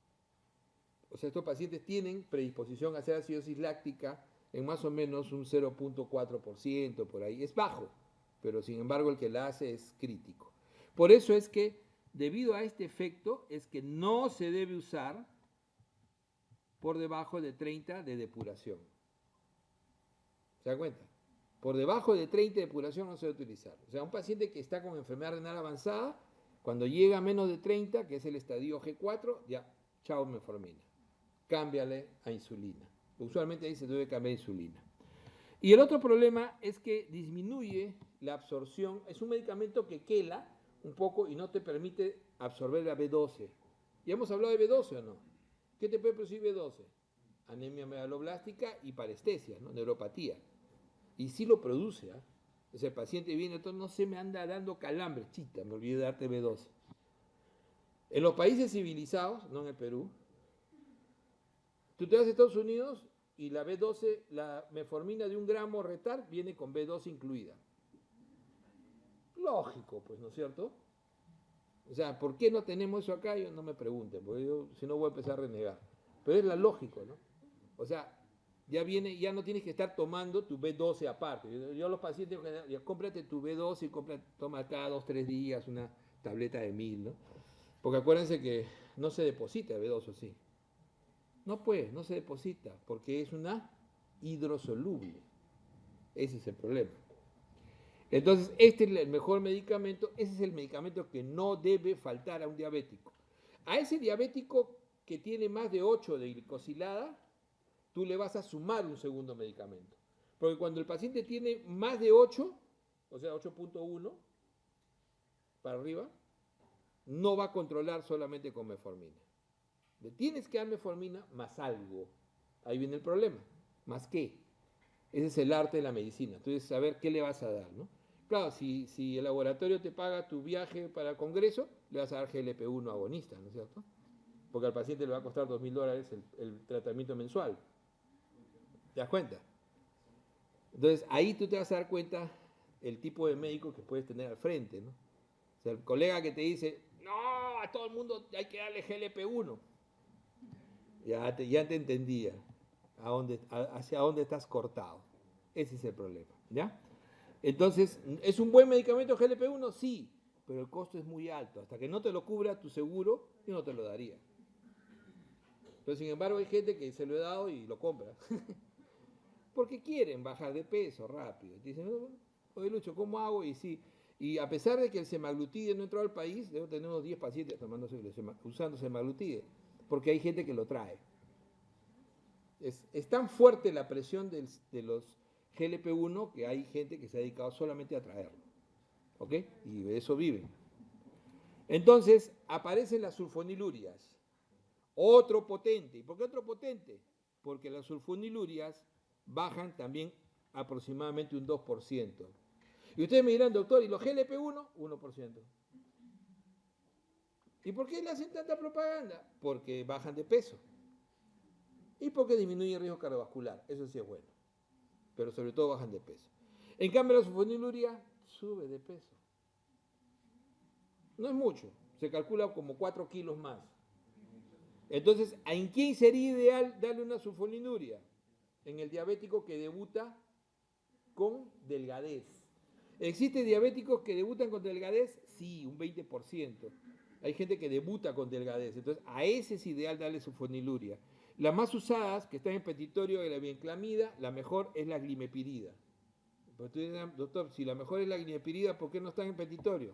O sea, estos pacientes tienen predisposición a hacer acidosis láctica en más o menos un 0.4%, por ahí. Es bajo, pero sin embargo el que la hace es crítico. Por eso es que, debido a este efecto, es que no se debe usar por debajo de 30 de depuración. ¿Se da cuenta? Por debajo de 30 de depuración no se debe utilizar. O sea, un paciente que está con enfermedad renal avanzada, cuando llega a menos de 30, que es el estadio G4, ya, chao metformina. Cámbiale a insulina. Usualmente ahí se debe cambiar a insulina. Y el otro problema es que disminuye la absorción. Es un medicamento que quela un poco y no te permite absorber la B12. ¿Ya hemos hablado de B12 o no? ¿Qué te puede producir B12? Anemia megaloblástica y parestesia, ¿no? Neuropatía. Y sí lo produce, ¿eh? Ese paciente viene, entonces no se me anda dando calambre. Chita, me olvidé de darte B12. En los países civilizados, no en el Perú, tú te vas a Estados Unidos y la B12, la metformina de 1 gramo retard viene con B12 incluida. Lógico, pues, ¿no es cierto? O sea, ¿por qué no tenemos eso acá? Yo no me pregunten, porque yo si no voy a empezar a renegar. Pero es la lógico, ¿no? O sea, ya viene, ya no tienes que estar tomando tu B12 aparte. Yo a los pacientes, ya cómprate tu B12 y toma cada 2-3 días una tableta de 1000, ¿no? Porque acuérdense que no se deposita B12, ¿sí? No puede, no se deposita, porque es una hidrosoluble. Ese es el problema. Entonces, este es el mejor medicamento, ese es el medicamento que no debe faltar a un diabético. A ese diabético que tiene más de 8 de glicosilada, tú le vas a sumar un segundo medicamento. Porque cuando el paciente tiene más de 8, o sea, 8.1 para arriba, no va a controlar solamente con metformina. Le tienes que dar metformina más algo. Ahí viene el problema. ¿Más qué? Ese es el arte de la medicina. Entonces, saber qué le vas a dar, ¿no? Claro, si el laboratorio te paga tu viaje para el congreso, le vas a dar GLP-1 agonista, ¿no es cierto? Porque al paciente le va a costar $2000 el tratamiento mensual. ¿Te das cuenta? Entonces, ahí tú te vas a dar cuenta el tipo de médico que puedes tener al frente, ¿no? O sea, el colega que te dice, no, a todo el mundo hay que darle GLP-1. Ya te entendía hacia dónde estás cortado. Ese es el problema, ¿ya? Entonces, ¿es un buen medicamento GLP-1? Sí, pero el costo es muy alto. Hasta que no te lo cubra tu seguro, yo no te lo daría. Pero sin embargo hay gente que se lo he dado y lo compra. Porque quieren bajar de peso rápido. Dicen, oye Lucho, ¿cómo hago? Y sí, Y a pesar de que el semaglutide no entró al país, debo tener unos 10 pacientes usando semaglutide, porque hay gente que lo trae. Es tan fuerte la presión de los GLP-1 que hay gente que se ha dedicado solamente a traerlo. ¿Ok? Y de eso viven. Entonces aparecen las sulfonilurias. Otro potente. ¿Y por qué otro potente? Porque las sulfonilurias bajan también aproximadamente un 2%. Y ustedes me dirán, doctor, ¿y los GLP-1? 1%. ¿Y por qué le hacen tanta propaganda? Porque bajan de peso. Y porque disminuye el riesgo cardiovascular. Eso sí es bueno. Pero sobre todo bajan de peso. En cambio, la sulfoniluria sube de peso. No es mucho. Se calcula como 4 kilos más. Entonces, ¿en quién sería ideal darle una sulfoniluria? En el diabético que debuta con delgadez. ¿Existen diabéticos que debutan con delgadez? Sí, un 20%. Hay gente que debuta con delgadez. Entonces, a ese es ideal darle sulfoniluria. Las más usadas, que están en petitorio de la bienclamida, la mejor es la glimepirida. Pero tú dices, doctor, si la mejor es la glimepirida, ¿por qué no están en petitorio?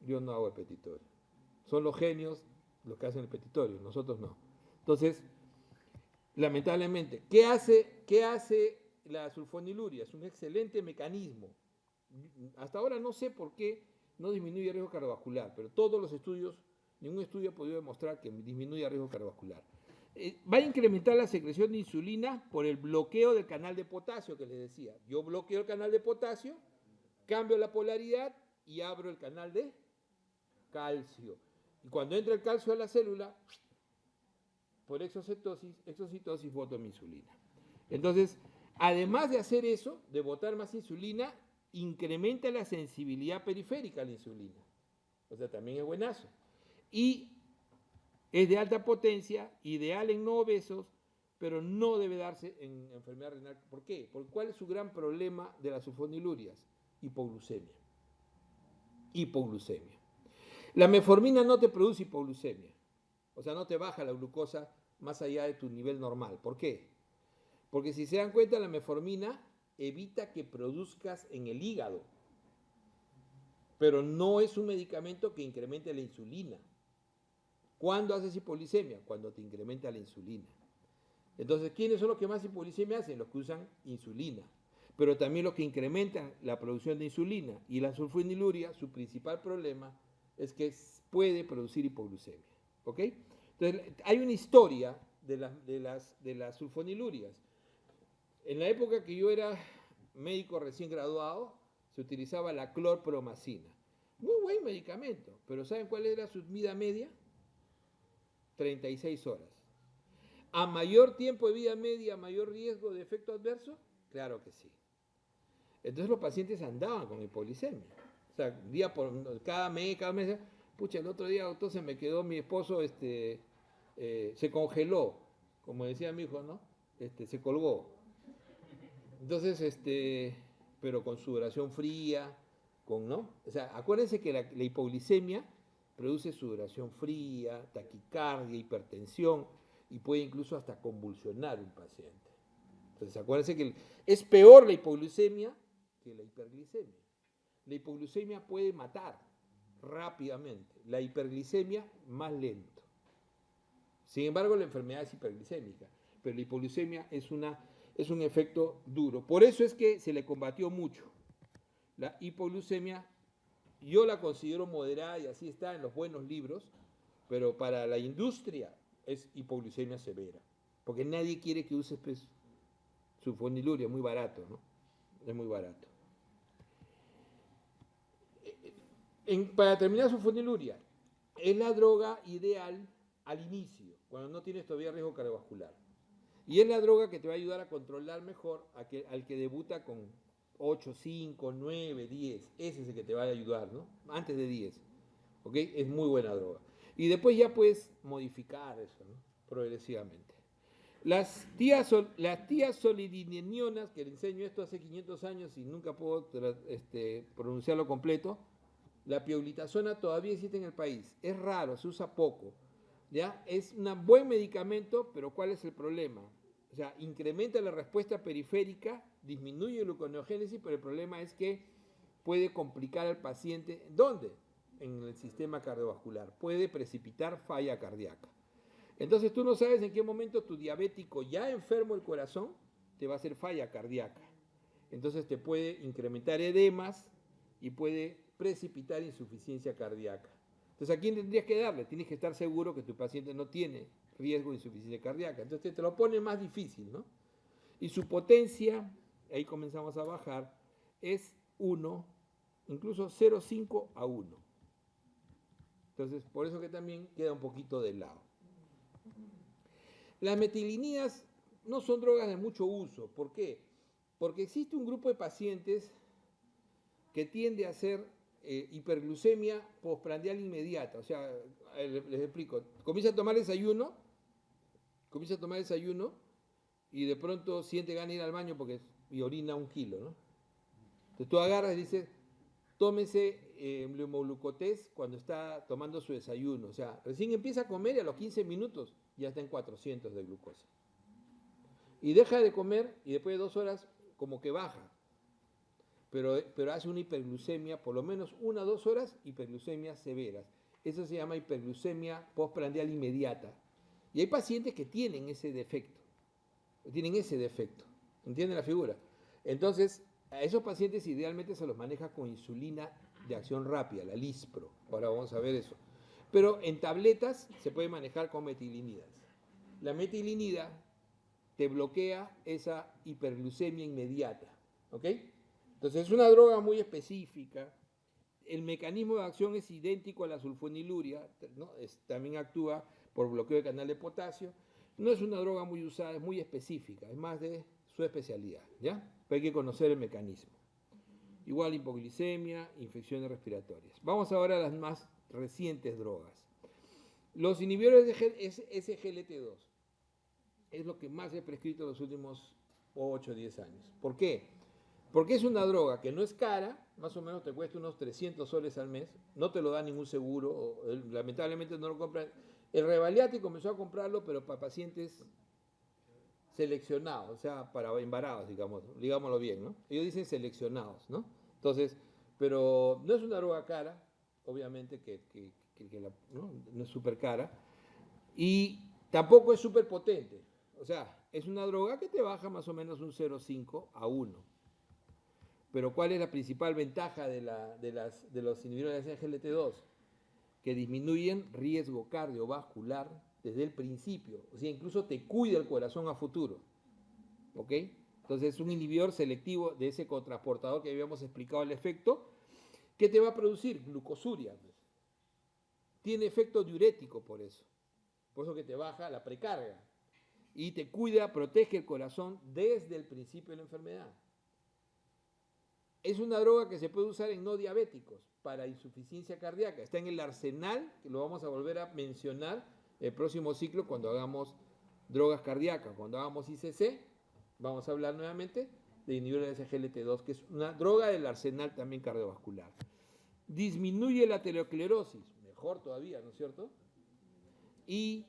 Yo no hago el petitorio. Son los genios los que hacen el petitorio, nosotros no. Entonces, lamentablemente, ¿qué hace la sulfoniluria? Es un excelente mecanismo. Hasta ahora no sé por qué no disminuye el riesgo cardiovascular, pero todos los estudios, ningún estudio ha podido demostrar que disminuye el riesgo cardiovascular. Va a incrementar la secreción de insulina por el bloqueo del canal de potasio que les decía. Yo bloqueo el canal de potasio, cambio la polaridad y abro el canal de calcio. Y cuando entra el calcio a la célula, por exocitosis boto mi insulina. Entonces, además de hacer eso, de botar más insulina, incrementa la sensibilidad periférica a la insulina. O sea, también es buenazo. Y es de alta potencia, ideal en no obesos, pero no debe darse en enfermedad renal. ¿Por qué? Porque ¿cuál es su gran problema de las sulfonilurias? Hipoglucemia. Hipoglucemia. La metformina no te produce hipoglucemia. O sea, no te baja la glucosa más allá de tu nivel normal. ¿Por qué? Porque si se dan cuenta, la metformina evita que produzcas en el hígado. Pero no es un medicamento que incremente la insulina. ¿Cuándo haces hipoglucemia? Cuando te incrementa la insulina. Entonces, ¿quiénes son los que más hipoglucemia hacen? Los que usan insulina. Pero también los que incrementan la producción de insulina. Y la sulfoniluria, su principal problema es que puede producir hipoglucemia. ¿Ok? Entonces, hay una historia de las sulfonilurias. En la época que yo era médico recién graduado, se utilizaba la clorpromacina. Muy buen medicamento, pero ¿saben cuál era su vida media? 36 horas. ¿A mayor tiempo de vida media, mayor riesgo de efecto adverso? Claro que sí. Entonces los pacientes andaban con hipoglucemia. O sea, cada mes, pucha, el otro día, doctor, se me quedó mi esposo, se congeló, como decía mi hijo, ¿no? Se colgó. Entonces, pero con sudoración fría, ¿no? O sea, acuérdense que la hipoglicemia produce sudoración fría, taquicardia, hipertensión y puede incluso hasta convulsionar un paciente. Entonces, acuérdense que es peor la hipoglucemia que la hiperglicemia. La hipoglucemia puede matar rápidamente, la hiperglicemia más lento. Sin embargo, la enfermedad es hiperglicémica, pero la hipoglucemia es un efecto duro. Por eso es que se le combatió mucho. La hipoglucemia yo la considero moderada y así está en los buenos libros, pero para la industria es hipoglucemia severa, porque nadie quiere que uses sulfoniluria, muy barato, ¿no? Es muy barato. Para terminar, sulfoniluria es la droga ideal al inicio, cuando no tienes todavía riesgo cardiovascular. Y es la droga que te va a ayudar a controlar mejor al que debuta con 8, 5, 9, 10. Ese es el que te va a ayudar, ¿no? Antes de 10. ¿Ok? Es muy buena droga. Y después ya puedes modificar eso, ¿no? Progresivamente. Las tiazolidinionas, que le enseño esto hace 500 años y nunca puedo pronunciarlo completo, la pioglitazona todavía existe en el país. Es raro, se usa poco. ¿Ya? Es un buen medicamento, pero ¿cuál es el problema? O sea, incrementa la respuesta periférica, disminuye la gluconeogénesis, pero el problema es que puede complicar al paciente. ¿Dónde? En el sistema cardiovascular. Puede precipitar falla cardíaca. Entonces tú no sabes en qué momento tu diabético ya enfermo del corazón te va a hacer falla cardíaca. Entonces te puede incrementar edemas y puede precipitar insuficiencia cardíaca. Entonces, ¿a quién tendrías que darle? Tienes que estar seguro que tu paciente no tiene riesgo de insuficiencia cardíaca. Entonces te lo pone más difícil, ¿no? Y su potencia, ahí comenzamos a bajar, es 1, incluso 0,5 a 1. Entonces, por eso que también queda un poquito de lado. Las metilinidas no son drogas de mucho uso. ¿Por qué? Porque existe un grupo de pacientes que tiende a hacer hiperglucemia postprandial inmediata. O sea, les explico. Comienza a tomar desayuno y de pronto siente ganas de ir al baño y orina 1 kilo, ¿no? Entonces tú agarras y dices, tómese leumoglucotés cuando está tomando su desayuno. O sea, recién empieza a comer y a los 15 minutos ya está en 400 de glucosa. Y deja de comer y después de 2 horas como que baja. Pero hace una hiperglucemia, por lo menos 1 o 2 horas, hiperglucemias severas. Eso se llama hiperglucemia postprandial inmediata. Y hay pacientes que tienen ese defecto. ¿Entienden la figura? Entonces, a esos pacientes idealmente se los maneja con insulina de acción rápida, la Lispro. Ahora vamos a ver eso. Pero en tabletas se puede manejar con metilinidas. La metilinida te bloquea esa hiperglucemia inmediata. ¿Ok? Entonces es una droga muy específica. El mecanismo de acción es idéntico a la sulfoniluria, ¿no? También actúa por bloqueo de canal de potasio. No es una droga muy usada, es muy específica, es más de su especialidad, ¿ya? Pero hay que conocer el mecanismo. Igual hipoglicemia, infecciones respiratorias. Vamos ahora a las más recientes drogas. Los inhibidores de SGLT2 es lo que más he prescrito en los últimos 8 o 10 años. ¿Por qué? Porque es una droga que no es cara, más o menos te cuesta unos 300 soles al mes, no te lo da ningún seguro, lamentablemente no lo compran. El Revaliati comenzó a comprarlo, pero para pacientes seleccionados, o sea, para embarados, digámoslo bien, ¿no? Ellos dicen seleccionados, ¿no? Entonces, pero no es una droga cara, obviamente no es súper cara, y tampoco es súper potente, o sea, es una droga que te baja más o menos un 0,5 a 1. Pero ¿cuál es la principal ventaja de los inhibidores de SGLT2? Que disminuyen riesgo cardiovascular desde el principio. O sea, incluso te cuida el corazón a futuro. ¿Ok? Entonces es un inhibidor selectivo de ese cotransportador que habíamos explicado el efecto. ¿Qué te va a producir? Glucosuria. Tiene efecto diurético por eso. Por eso que te baja la precarga. Y te cuida, protege el corazón desde el principio de la enfermedad. Es una droga que se puede usar en no diabéticos para insuficiencia cardíaca. Está en el arsenal, que lo vamos a volver a mencionar el próximo ciclo cuando hagamos drogas cardíacas. Cuando hagamos ICC, vamos a hablar nuevamente de inhibidores de SGLT2, que es una droga del arsenal también cardiovascular. Disminuye la aterosclerosis, mejor todavía, ¿no es cierto? Y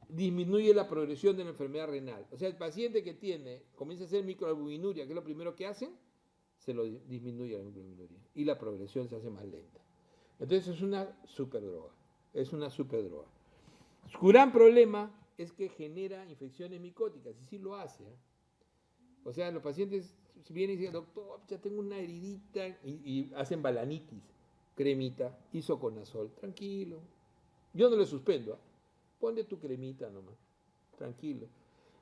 disminuye la progresión de la enfermedad renal. O sea, el paciente que comienza a hacer microalbuminuria, que es lo primero que hacen, se lo disminuye la microalbuminuria y la progresión se hace más lenta. Entonces es una superdroga. Su gran problema es que genera infecciones micóticas, y sí lo hace. O sea, los pacientes vienen y dicen, doctor, ya tengo una heridita, y hacen balanitis, cremita, isoconazol, tranquilo. Yo no le suspendo, ponle tu cremita nomás, tranquilo.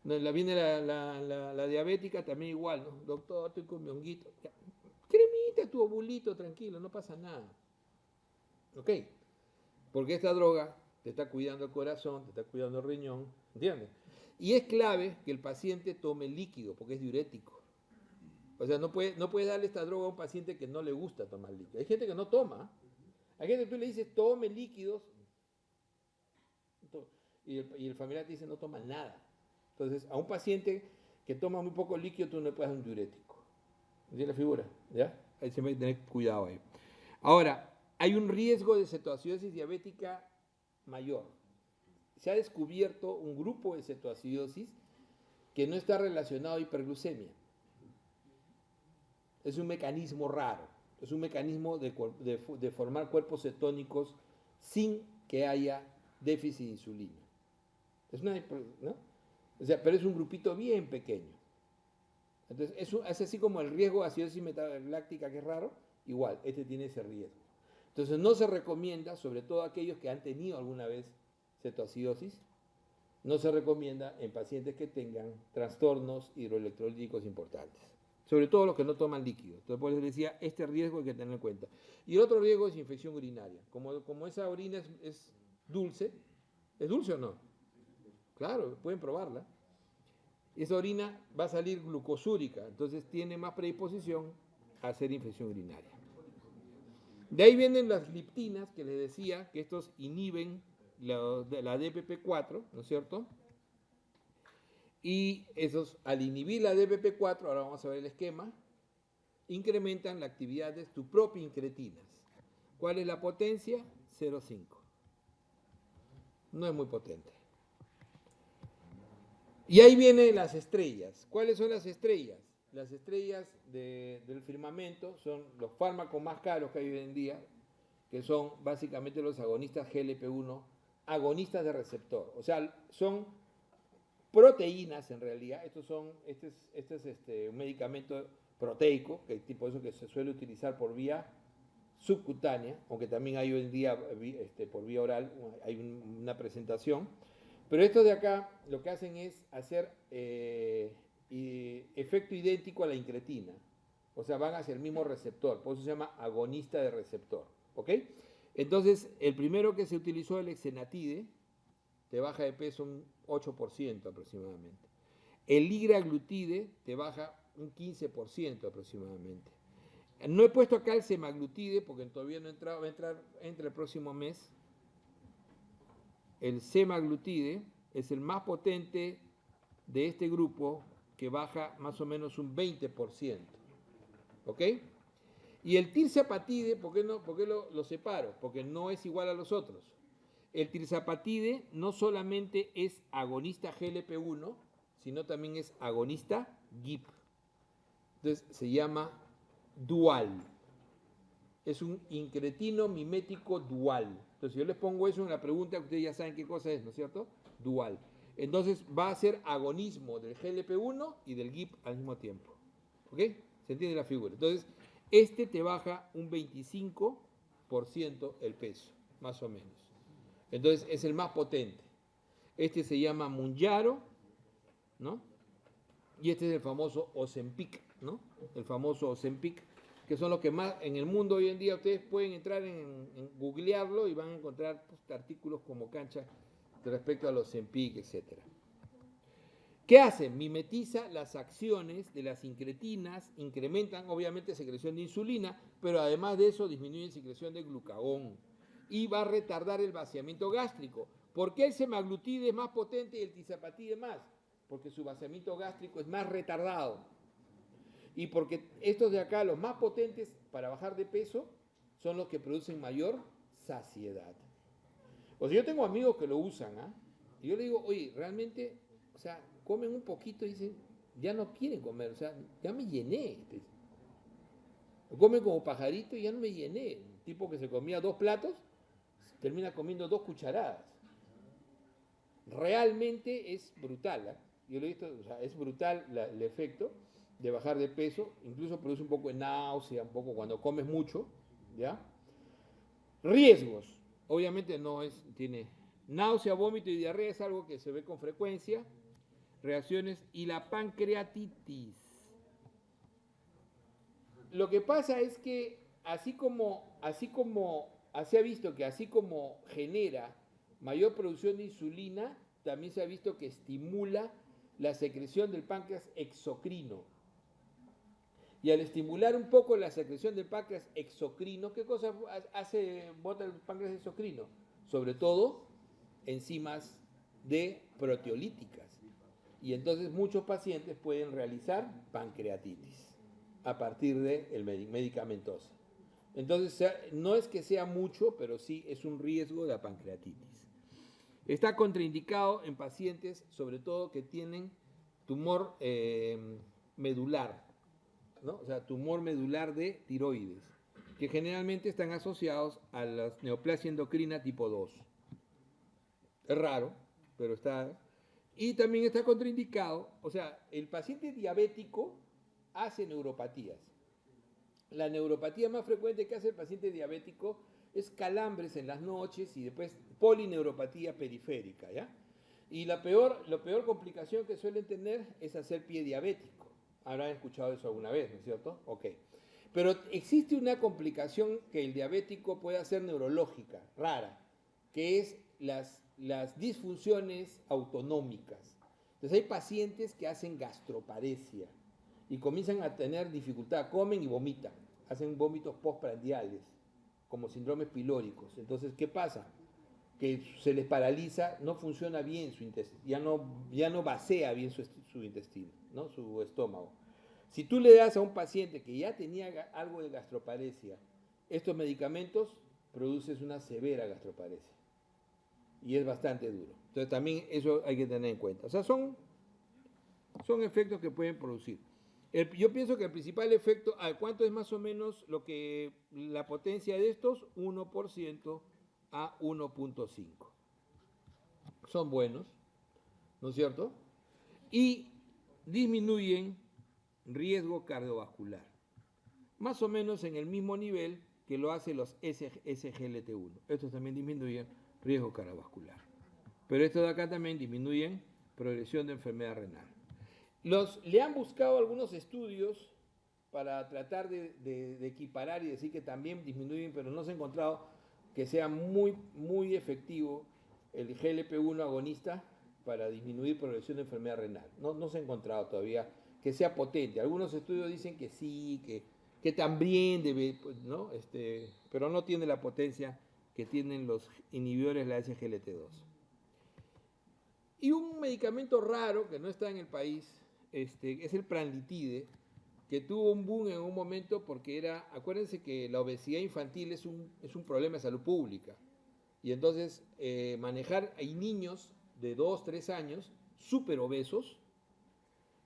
Viene la diabética también igual, ¿no? Doctor, estoy con mi honguito. Ya, cremita, tu ovulito, tranquilo, no pasa nada. ¿Ok? Porque esta droga te está cuidando el corazón, te está cuidando el riñón, ¿entiendes? Y es clave que el paciente tome líquido, porque es diurético. O sea, no puedes darle esta droga a un paciente que no le gusta tomar líquido. Hay gente que no toma. Hay gente que tú le dices, tome líquidos, y el familiar te dice, no toma nada. Entonces, a un paciente que toma muy poco líquido, tú no le puedes dar un diurético. ¿Entiendes la figura? ¿Ya? Ahí se hay que tener cuidado ahí. Ahora, hay un riesgo de cetoacidosis diabética mayor. Se ha descubierto un grupo de cetoacidosis que no está relacionado a hiperglucemia. Es un mecanismo raro. Es un mecanismo de formar cuerpos cetónicos sin que haya déficit de insulina. Es una, ¿no? O sea, pero es un grupito bien pequeño. Entonces, es así como el riesgo de acidosis metaláctica, que es raro, igual, este tiene ese riesgo. Entonces, no se recomienda, sobre todo aquellos que han tenido alguna vez cetoacidosis, no se recomienda en pacientes que tengan trastornos hidroelectrolíticos importantes. Sobre todo los que no toman líquido. Entonces, por eso les decía, este riesgo hay que tener en cuenta. Y el otro riesgo es infección urinaria. Como esa orina es dulce, ¿es dulce o no? Claro, pueden probarla. Esa orina va a salir glucosúrica, entonces tiene más predisposición a hacer infección urinaria. De ahí vienen las gliptinas, que les decía que estos inhiben la DPP4, ¿no es cierto? Y esos, al inhibir la DPP4, ahora vamos a ver el esquema, incrementan la actividad de tu propia incretinas. ¿Cuál es la potencia? 0,5. No es muy potente. Y ahí vienen las estrellas. ¿Cuáles son las estrellas? Las estrellas del firmamento son los fármacos más caros que hay hoy en día, que son básicamente los agonistas GLP-1, agonistas de receptor. O sea, son proteínas en realidad. Este es un medicamento proteico, que es tipo eso que se suele utilizar por vía subcutánea, aunque también hay hoy en día por vía oral, hay una presentación. Pero estos de acá lo que hacen es hacer efecto idéntico a la incretina. O sea, van hacia el mismo receptor. Por eso se llama agonista de receptor. ¿Ok? Entonces, el primero que se utilizó, el exenatide, te baja de peso un 8% aproximadamente. El liraglutide te baja un 15% aproximadamente. No he puesto acá el semaglutide porque todavía no ha entrado, va a entrar entre el próximo mes. El semaglutide es el más potente de este grupo, que baja más o menos un 20%. ¿Ok? Y el tirzapatide, ¿por qué lo separo? Porque no es igual a los otros. El tirzapatide no solamente es agonista GLP-1, sino también es agonista GIP. Entonces se llama dual. Es un incretino mimético dual. Entonces, si yo les pongo eso en la pregunta, ustedes ya saben qué cosa es, ¿no es cierto? Dual. Entonces, va a ser agonismo del GLP-1 y del GIP al mismo tiempo. ¿Ok? ¿Se entiende la figura? Entonces, este te baja un 25% el peso, más o menos. Entonces, es el más potente. Este se llama Mounjaro, ¿no? Y este es el famoso Ozempic, ¿no? El famoso Ozempic, que son los que más en el mundo hoy en día. Ustedes pueden entrar en googlearlo y van a encontrar artículos como cancha respecto a los Ozempic, etc. ¿Qué hacen? Mimetiza las acciones de las incretinas, incrementan obviamente secreción de insulina, pero además de eso disminuyen secreción de glucagón y va a retardar el vaciamiento gástrico. ¿Por qué el semaglutide es más potente y el tirzapatide más? Porque su vaciamiento gástrico es más retardado. Y porque estos de acá, los más potentes para bajar de peso, son los que producen mayor saciedad. O sea, yo tengo amigos que lo usan, ¿ah? Y yo le digo, oye, realmente, o sea, comen un poquito y dicen, ya no quieren comer, o sea, ya me llené. O comen como pajarito y ya no me llené. Un tipo que se comía 2 platos, termina comiendo 2 cucharadas. Realmente es brutal, ¿eh? Yo lo he visto, o sea, es brutal el efecto de bajar de peso, incluso produce un poco de náusea, un poco cuando comes mucho, ¿ya? Riesgos, obviamente tiene náusea, vómito y diarrea, es algo que se ve con frecuencia, reacciones, y la pancreatitis. Lo que pasa es que se ha visto que así como genera mayor producción de insulina, también se ha visto que estimula la secreción del páncreas exocrino. Y al estimular un poco la secreción del páncreas exocrino, ¿qué cosa bota el páncreas exocrino? Sobre todo enzimas proteolíticas. Y entonces muchos pacientes pueden realizar pancreatitis a partir del medicamentoso. Entonces, no es que sea mucho, pero sí es un riesgo de la pancreatitis. Está contraindicado en pacientes, sobre todo que tienen tumor medular, ¿no? O sea, tumor medular de tiroides. que generalmente están asociados a la neoplasia endocrina tipo 2. Es raro, pero está. Y también está contraindicado, o sea, el paciente diabético hace neuropatías. La neuropatía más frecuente que hace el paciente diabético es calambres en las noches y después polineuropatía periférica, ¿ya? Y la peor complicación que suelen tener es hacer pie diabético. Habrán escuchado eso alguna vez, ¿no es cierto? Ok. Pero existe una complicación que el diabético puede hacer neurológica, rara, que es las disfunciones autonómicas. Entonces hay pacientes que hacen gastroparesia y comienzan a tener dificultad, comen y vomitan, hacen vómitos postprandiales, como síndromes pilóricos. Entonces, ¿qué pasa? Que se les paraliza, no funciona bien su intestino, ya no vacía bien su intestino, ¿no? Su estómago. Si tú le das a un paciente que ya tenía algo de gastroparesia estos medicamentos, produces una severa gastroparesia. Y es bastante duro. Entonces también eso hay que tener en cuenta. O sea, son efectos que pueden producir. Yo pienso que el principal efecto, ¿a cuánto es más o menos la potencia de estos? 1% a 1.5. Son buenos, ¿no es cierto? Y disminuyen riesgo cardiovascular. Más o menos en el mismo nivel que lo hacen los SGLT1. Estos también disminuyen riesgo cardiovascular. Pero estos de acá también disminuyen progresión de enfermedad renal. Le han buscado algunos estudios para tratar de equiparar y decir que también disminuyen, pero no se ha encontrado que sea muy efectivo el GLP-1 agonista para disminuir progresión de enfermedad renal. No se ha encontrado todavía que sea potente. Algunos estudios dicen que sí, que también debe, ¿no? Pero no tiene la potencia que tienen los inhibidores de la SGLT2. Y un medicamento raro que no está en el país es el Pranlitide, que tuvo un boom en un momento porque acuérdense que la obesidad infantil es un problema de salud pública. Y entonces hay niños de 2, 3 años súper obesos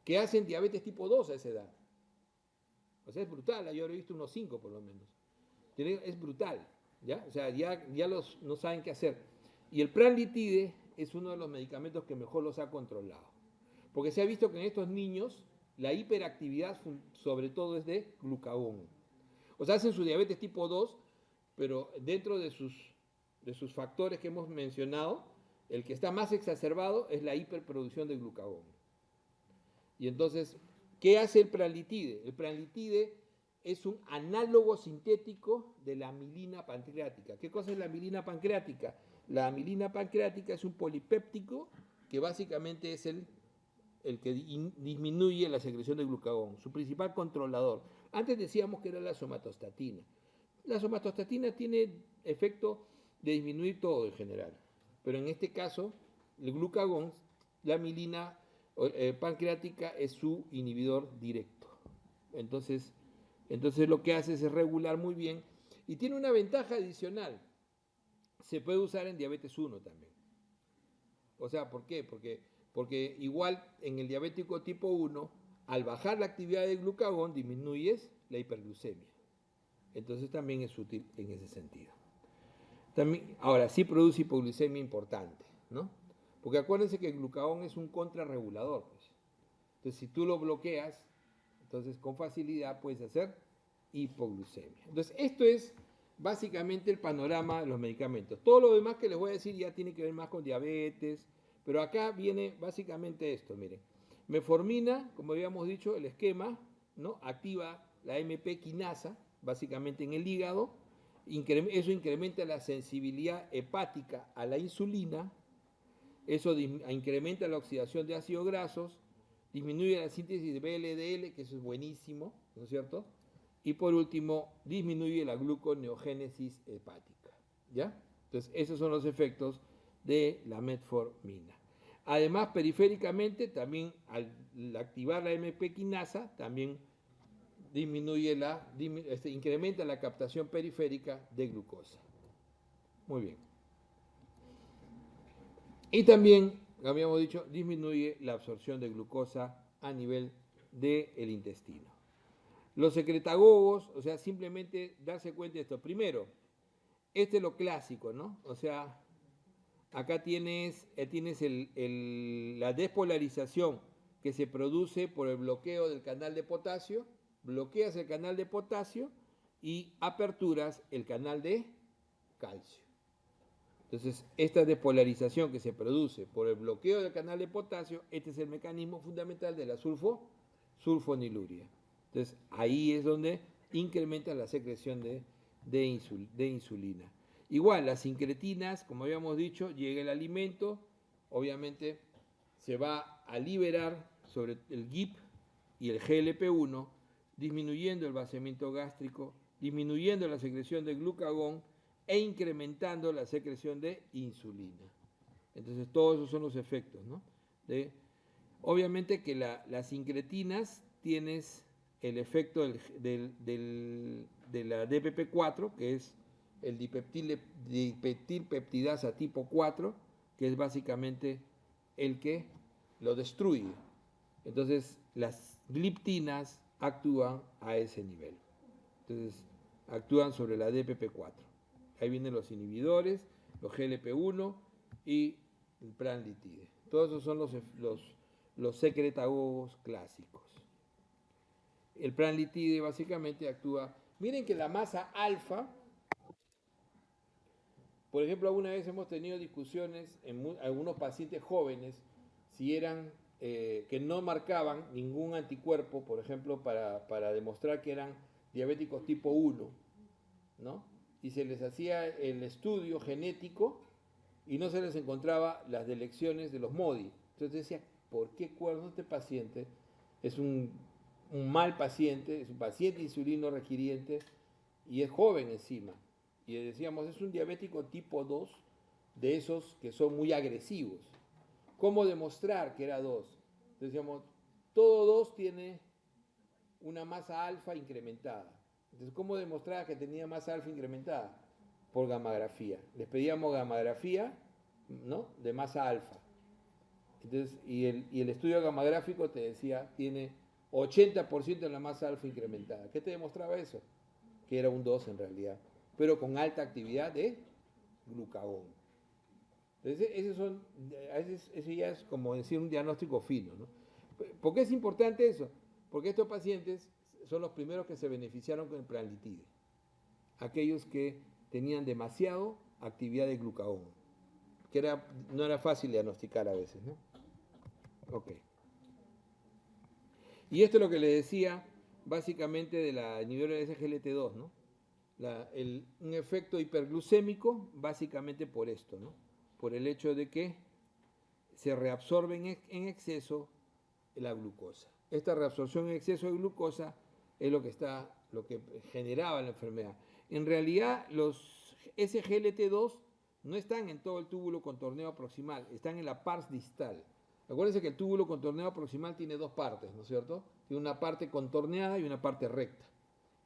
que hacen diabetes tipo 2 a esa edad. O sea, es brutal, yo he visto unos 5 por lo menos. Es brutal, ¿ya? O sea, ya no saben qué hacer. Y el Pranlitide es uno de los medicamentos que mejor los ha controlado. Porque se ha visto que en estos niños la hiperactividad sobre todo es de glucagón. O sea, hacen su diabetes tipo 2, pero dentro de sus factores que hemos mencionado, el que está más exacerbado es la hiperproducción de glucagón. Y entonces, ¿qué hace el Pranlitide? El Pranlitide es un análogo sintético de la amilina pancreática. ¿Qué cosa es la amilina pancreática? La amilina pancreática es un polipéptico que básicamente es el que disminuye la secreción de glucagón, su principal controlador. Antes decíamos que era la somatostatina. La somatostatina tiene efecto de disminuir todo en general, pero en este caso, el glucagón, la amilina pancreática es su inhibidor directo. Entonces lo que hace es regular muy bien y tiene una ventaja adicional. Se puede usar en diabetes 1 también. O sea, ¿por qué? Porque igual en el diabético tipo 1, al bajar la actividad del glucagón, disminuyes la hiperglucemia. Entonces también es útil en ese sentido. También, ahora, sí produce hipoglucemia importante, ¿no? Porque acuérdense que el glucagón es un contrarregulador. Pues. Entonces, si tú lo bloqueas, entonces con facilidad puedes hacer hipoglucemia. Entonces, esto es básicamente el panorama de los medicamentos. Todo lo demás que les voy a decir ya tiene que ver más con diabetes, pero acá viene básicamente esto, miren. Metformina, como habíamos dicho, el esquema, ¿no? Activa la MP quinasa, básicamente en el hígado. Eso incrementa la sensibilidad hepática a la insulina. Eso incrementa la oxidación de ácidos grasos, disminuye la síntesis de VLDL, que eso es buenísimo, ¿no es cierto? Y por último, disminuye la gluconeogénesis hepática, ¿ya? Entonces, esos son los efectos de la metformina. Además, periféricamente, también al activar la MP quinasa, también incrementa la captación periférica de glucosa. Muy bien. Y también, habíamos dicho, disminuye la absorción de glucosa a nivel del intestino. Los secretagogos, o sea, simplemente darse cuenta de esto. Primero, este es lo clásico, ¿no? O sea, acá tienes la despolarización que se produce por el bloqueo del canal de potasio, bloqueas el canal de potasio y aperturas el canal de calcio. Entonces, esta despolarización que se produce por el bloqueo del canal de potasio, este es el mecanismo fundamental de la sulfoniluria. Entonces, ahí es donde incrementa la secreción de insulina. Igual, las incretinas, como habíamos dicho, llega el alimento, obviamente se va a liberar sobre el GIP y el GLP-1, disminuyendo el vaciamiento gástrico, disminuyendo la secreción de glucagón e incrementando la secreción de insulina. Entonces, todos esos son los efectos, ¿no? Obviamente que las incretinas tienes el efecto de la DPP4, que es el dipeptilpeptidasa tipo 4, que es básicamente el que lo destruye. Entonces, las gliptinas actúan a ese nivel. Entonces, actúan sobre la DPP4. Ahí vienen los inhibidores, los GLP-1 y el pranlitide. Todos esos son los secretagogos clásicos. El pranlitide básicamente actúa... Miren que la masa alfa, por ejemplo, alguna vez hemos tenido discusiones en algunos pacientes jóvenes si eran que no marcaban ningún anticuerpo, por ejemplo, para demostrar que eran diabéticos tipo 1, ¿no? Y se les hacía el estudio genético y no se les encontraba las delecciones de los MODI. Entonces decía, ¿por qué cuerno este paciente es un mal paciente, es un paciente insulino requiriente y es joven encima? Y decíamos, es un diabético tipo 2 de esos que son muy agresivos. ¿Cómo demostrar que era 2? Decíamos, todo 2 tiene una masa alfa incrementada. Entonces, ¿cómo demostrar que tenía masa alfa incrementada? Por gammagrafía. Les pedíamos gammagrafía, ¿no?, de masa alfa. Entonces, y el estudio gamagráfico te decía, tiene 80% de la masa alfa incrementada. ¿Qué te demostraba eso? Que era un 2 en realidad, pero con alta actividad de glucagón. Entonces, eso ya es como decir un diagnóstico fino, ¿no? ¿Por qué es importante eso? Porque estos pacientes son los primeros que se beneficiaron con el pranlitide. Aquellos que tenían demasiado actividad de glucagón, que no era fácil diagnosticar a veces, ¿no? Ok. Y esto es lo que le decía básicamente de la inhibidora de SGLT2, ¿no? Un efecto hiperglucémico básicamente por esto, ¿no? Por el hecho de que se reabsorbe en exceso la glucosa. Esta reabsorción en exceso de glucosa es lo que generaba la enfermedad. En realidad, los SGLT2 no están en todo el túbulo contorneo proximal, están en la pars distal. Acuérdense que el túbulo contorneo proximal tiene dos partes, ¿no es cierto? Tiene una parte contorneada y una parte recta.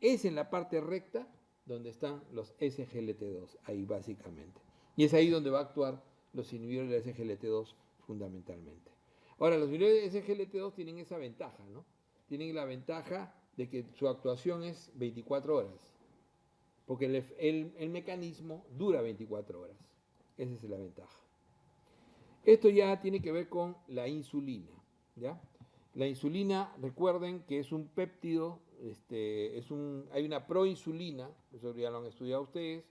Es en la parte recta donde están los SGLT2, ahí básicamente. Y es ahí donde va a actuar los inhibidores de SGLT2 fundamentalmente. Ahora, los inhibidores de SGLT2 tienen esa ventaja, ¿no? Tienen la ventaja de que su actuación es 24 horas, porque el mecanismo dura 24 horas. Esa es la ventaja. Esto ya tiene que ver con la insulina, ¿ya? La insulina, recuerden que es un péptido, hay una proinsulina, eso ya lo han estudiado ustedes,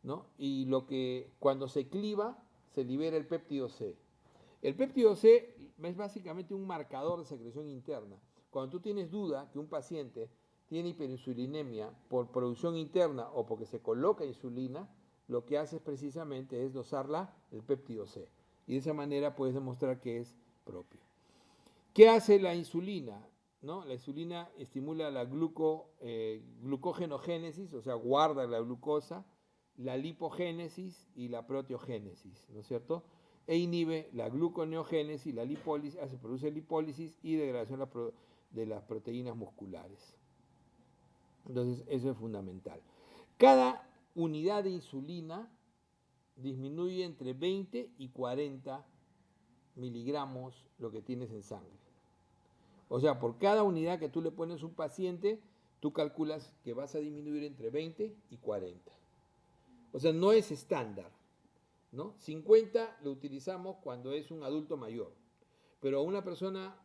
¿no? Y cuando se cliva, se libera el péptido C. El péptido C es básicamente un marcador de secreción interna. Cuando tú tienes duda que un paciente tiene hiperinsulinemia por producción interna o porque se coloca insulina, lo que haces precisamente es dosarla el péptido C. Y de esa manera puedes demostrar que es propio. ¿Qué hace la insulina? ¿No? La insulina estimula la glucogenogénesis, o sea, guarda la glucosa, la lipogénesis y la proteogénesis, ¿no es cierto? E inhibe la gluconeogénesis, la lipólisis, produce lipólisis y degradación de las proteínas musculares. Entonces, eso es fundamental. Cada unidad de insulina disminuye entre 20 y 40 miligramos lo que tienes en sangre. O sea, por cada unidad que tú le pones a un paciente, tú calculas que vas a disminuir entre 20 y 40. O sea, no es estándar, ¿no? 50 lo utilizamos cuando es un adulto mayor, pero una persona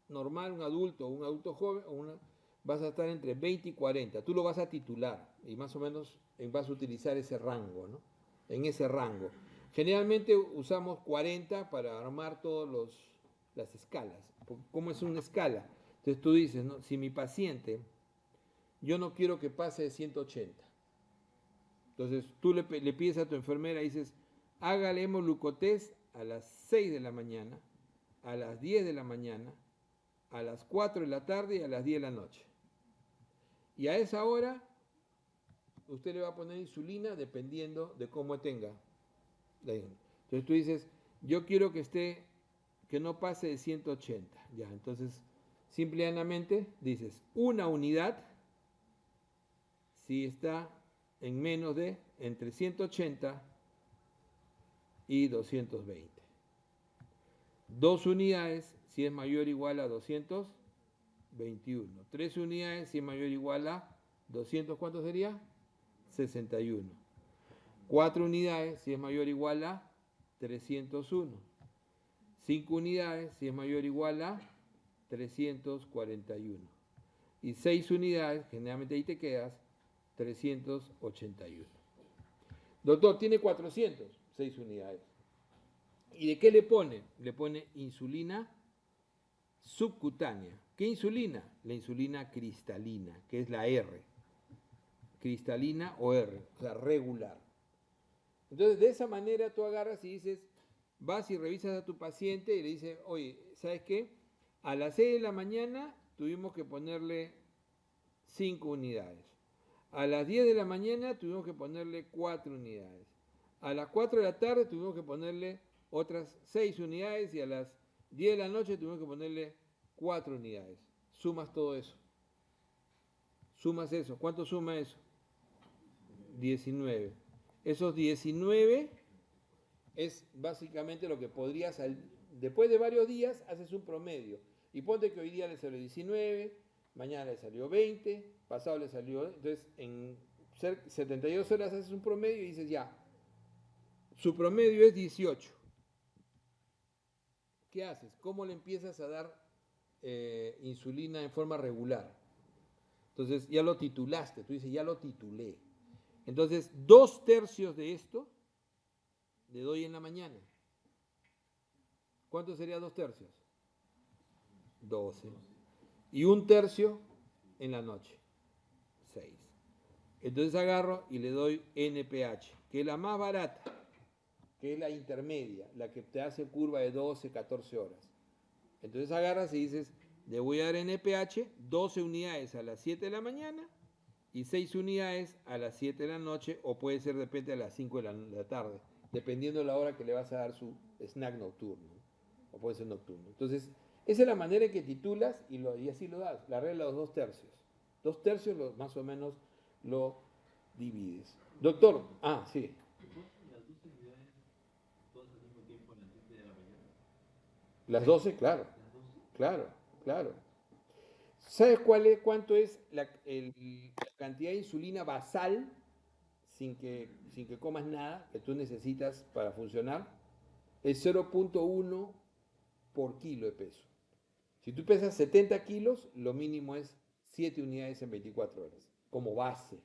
normal, un adulto joven, vas a estar entre 20 y 40. Tú lo vas a titular y más o menos vas a utilizar ese rango, ¿no? En ese rango. Generalmente usamos 40 para armar todas las escalas. ¿Cómo es una escala? Entonces tú dices, ¿no? Si mi paciente, yo no quiero que pase de 180. Entonces tú le pides a tu enfermera y dices, hágale hemoglucotest a las 6 de la mañana, a las 10 de la mañana, a las 4 de la tarde y a las 10 de la noche. Y a esa hora usted le va a poner insulina dependiendo de cómo tenga. Entonces tú dices, yo quiero que no pase de 180. Ya, entonces simplemente dices, una unidad si está en menos de entre 180 y 220. 2 unidades si es mayor o igual a 221. 3 unidades si es mayor o igual a 200, ¿cuánto sería? 61. 4 unidades si es mayor o igual a 301. 5 unidades si es mayor o igual a 341. Y 6 unidades, generalmente ahí te quedas, 381. Doctor, tiene 406 unidades. ¿Y de qué le pone? Le pone insulina subcutánea. ¿Qué insulina? La insulina cristalina, que es la R. Cristalina o R, o sea, regular. Entonces, de esa manera tú agarras y dices, vas y revisas a tu paciente y le dices, oye, ¿sabes qué? A las 6 de la mañana tuvimos que ponerle 5 unidades. A las 10 de la mañana tuvimos que ponerle 4 unidades. A las 4 de la tarde tuvimos que ponerle otras 6 unidades y a las 10 de la noche tuvimos que ponerle 4 unidades. Sumas todo eso. Sumas eso. ¿Cuánto suma eso? 19. Esos 19 es básicamente lo que podrías, después de varios días, haces un promedio. Y ponte que hoy día le salió 19, mañana le salió 20, pasado le salió... Entonces, en 72 horas haces un promedio y dices, ya, su promedio es 18. ¿Qué haces? ¿Cómo le empiezas a dar insulina en forma regular? Entonces, ya lo titulaste, tú dices, ya lo titulé. Entonces, 2/3 de esto le doy en la mañana. ¿Cuánto sería 2/3? 12. Y 1/3 en la noche. 6. Entonces agarro y le doy NPH, que es la más barata, que es la intermedia, la que te hace curva de 12, 14 horas. Entonces agarras y dices, le voy a dar NPH 12 unidades a las 7 de la mañana y 6 unidades a las 7 de la noche, o puede ser de repente a las 5 de la tarde, dependiendo de la hora que le vas a dar su snack nocturno, o puede ser nocturno. Entonces, esa es la manera en que titulas y así lo das, la regla de los 2/3. 2/3 más o menos lo divides. Doctor, sí. Las 12, claro, claro, claro. ¿Sabes cuánto es la cantidad de insulina basal sin que comas nada que tú necesitas para funcionar? Es 0,1 por kilo de peso. Si tú pesas 70 kilos, lo mínimo es 7 unidades en 24 horas, como base,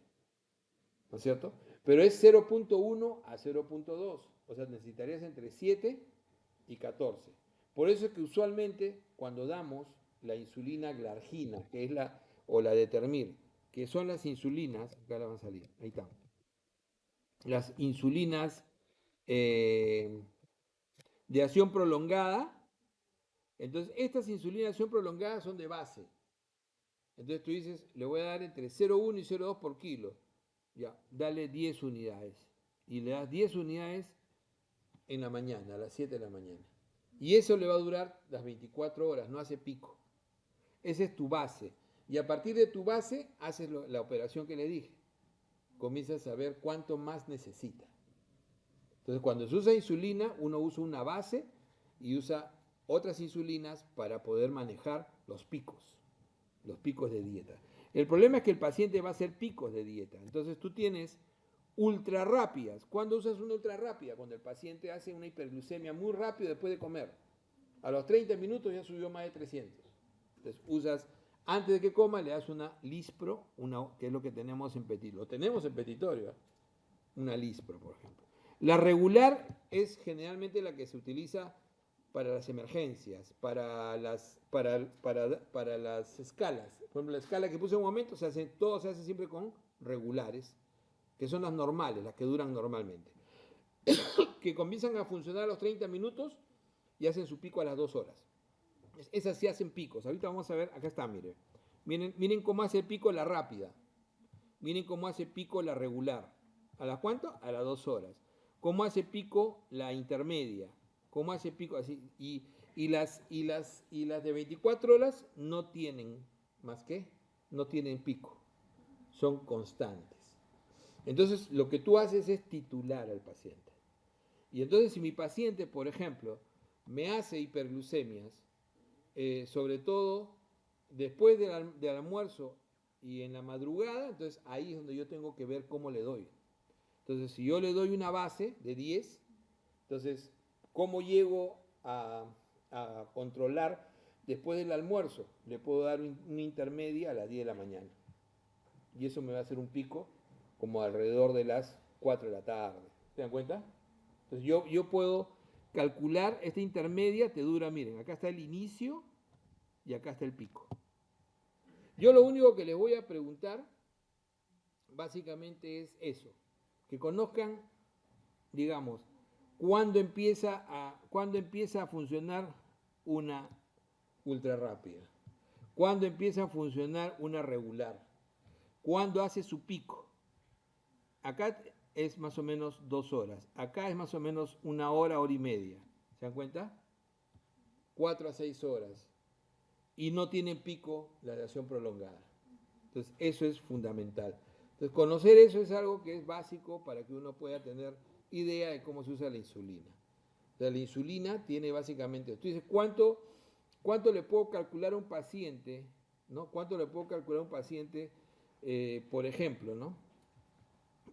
¿no es cierto? Pero es 0,1 a 0,2, o sea, necesitarías entre 7 y 14. Por eso es que usualmente cuando damos la insulina glargina, que es o la determir, que son las insulinas, acá la van a salir, ahí está, las insulinas de acción prolongada. Entonces, estas insulinas de acción prolongada son de base. Entonces tú dices, le voy a dar entre 0,1 y 0,2 por kilo. Ya, dale 10 unidades. Y le das 10 unidades en la mañana, a las 7 de la mañana. Y eso le va a durar las 24 horas, no hace pico. Esa es tu base. Y a partir de tu base, haces la operación que le dije. Comienzas a ver cuánto más necesita. Entonces, cuando se usa insulina, uno usa una base y usa otras insulinas para poder manejar los picos de dieta. El problema es que el paciente va a hacer picos de dieta. Entonces tú tienes ultra rápidas. ¿Cuándo usas una ultra rápida? Cuando el paciente hace una hiperglucemia muy rápido después de comer. A los 30 minutos ya subió más de 300. Entonces usas, antes de que coma, le das una Lispro, que es lo que tenemos en Petit. Lo tenemos en petitorio, ¿eh? Una Lispro, por ejemplo. La regular es generalmente la que se utiliza para las emergencias, para las escalas. Por ejemplo, la escala que puse en un momento, todo se hace siempre con regulares, que son las normales, las que duran normalmente. Que comienzan a funcionar a los 30 minutos y hacen su pico a las 2 horas. Esas sí hacen picos. Ahorita vamos a ver, acá está, miren. Miren cómo hace pico la rápida. Miren cómo hace pico la regular. ¿A las cuánto? A las 2 horas. ¿Cómo hace pico la intermedia? ¿Cómo hace pico así? Y las de 24 horas no tienen más que, no tienen pico. Son constantes. Entonces, lo que tú haces es titular al paciente. Y entonces, si mi paciente, por ejemplo, me hace hiperglucemias, sobre todo después del almuerzo y en la madrugada, entonces ahí es donde yo tengo que ver cómo le doy. Entonces, si yo le doy una base de 10, entonces, ¿cómo llego a controlar después del almuerzo? Le puedo dar una intermedia a las 10 de la mañana. Y eso me va a hacer un pico como alrededor de las 4 de la tarde. ¿Se dan cuenta? Entonces, yo puedo calcular esta intermedia, te dura, miren, acá está el inicio y acá está el pico. Yo lo único que les voy a preguntar básicamente es eso, que conozcan, digamos, cuándo empieza a funcionar una ultra rápida, cuándo empieza a funcionar una regular, cuándo hace su pico. Acá es más o menos 2 horas, acá es más o menos 1 hora, hora y media. ¿Se dan cuenta? 4 a 6 horas. Y no tiene pico la reacción prolongada. Entonces, eso es fundamental. Entonces, conocer eso es algo que es básico para que uno pueda tener idea de cómo se usa la insulina. O sea, la insulina tiene básicamente, tú dices, ¿cuánto le puedo calcular a un paciente? ¿No? ¿Cuánto le puedo calcular a un paciente? Por ejemplo, ¿no?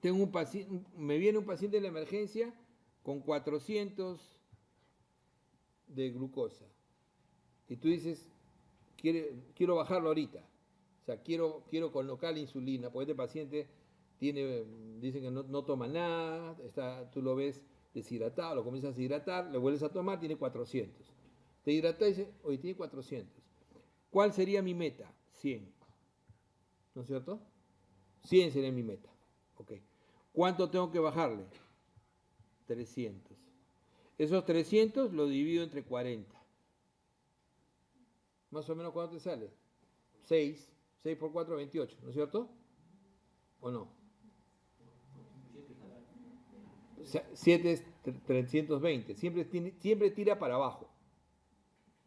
Tengo un paciente, me viene un paciente en la emergencia con 400 de glucosa. Y tú dices, quiero bajarlo ahorita. O sea, quiero colocar la insulina, porque este paciente dicen que no toma nada, tú lo ves deshidratado, lo comienzas a deshidratar, le vuelves a tomar, tiene 400. Te hidratas y dices, oye, tiene 400. ¿Cuál sería mi meta? 100. ¿No es cierto? 100 sería mi meta. Ok. ¿Cuánto tengo que bajarle? 300. Esos 300 lo divido entre 40. Más o menos, ¿cuánto te sale? 6. 6 por 4, 28, ¿no es cierto? ¿O no? 7 es 320. Siempre tira para abajo.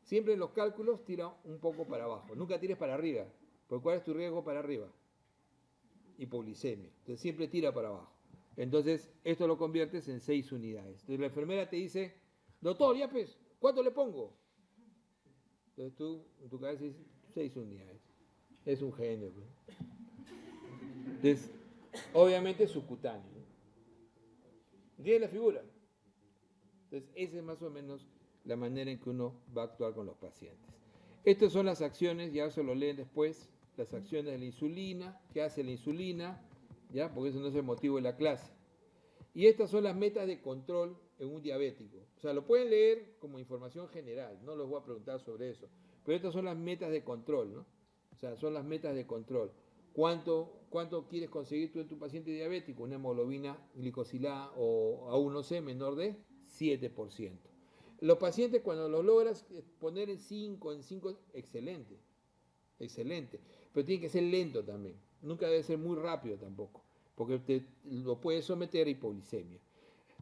Siempre en los cálculos tira un poco para abajo. Nunca tires para arriba. ¿Por cuál es tu riesgo para arriba? Hipoglicemia. Entonces siempre tira para abajo. Entonces esto lo conviertes en 6 unidades. Entonces la enfermera te dice, doctor, ya pues, ¿cuánto le pongo? Entonces tú en tu cabeza dices, 6 unidades. Es un genio. Entonces, obviamente subcutáneo. ¿Entiendes la figura? Entonces, esa es más o menos la manera en que uno va a actuar con los pacientes. Estas son las acciones, ya se lo leen después, las acciones de la insulina, qué hace la insulina, ¿ya? Porque eso no es el motivo de la clase. Y estas son las metas de control en un diabético. O sea, lo pueden leer como información general, no les voy a preguntar sobre eso. Pero estas son las metas de control, ¿no? O sea, son las metas de control. ¿Cuánto quieres conseguir tú en tu paciente diabético? Una hemoglobina glicosilada o A1C menor de 7%. Los pacientes cuando los logras poner en 5, excelente, excelente. Pero tiene que ser lento también. Nunca debe ser muy rápido tampoco, porque lo puede someter a hipoglicemia.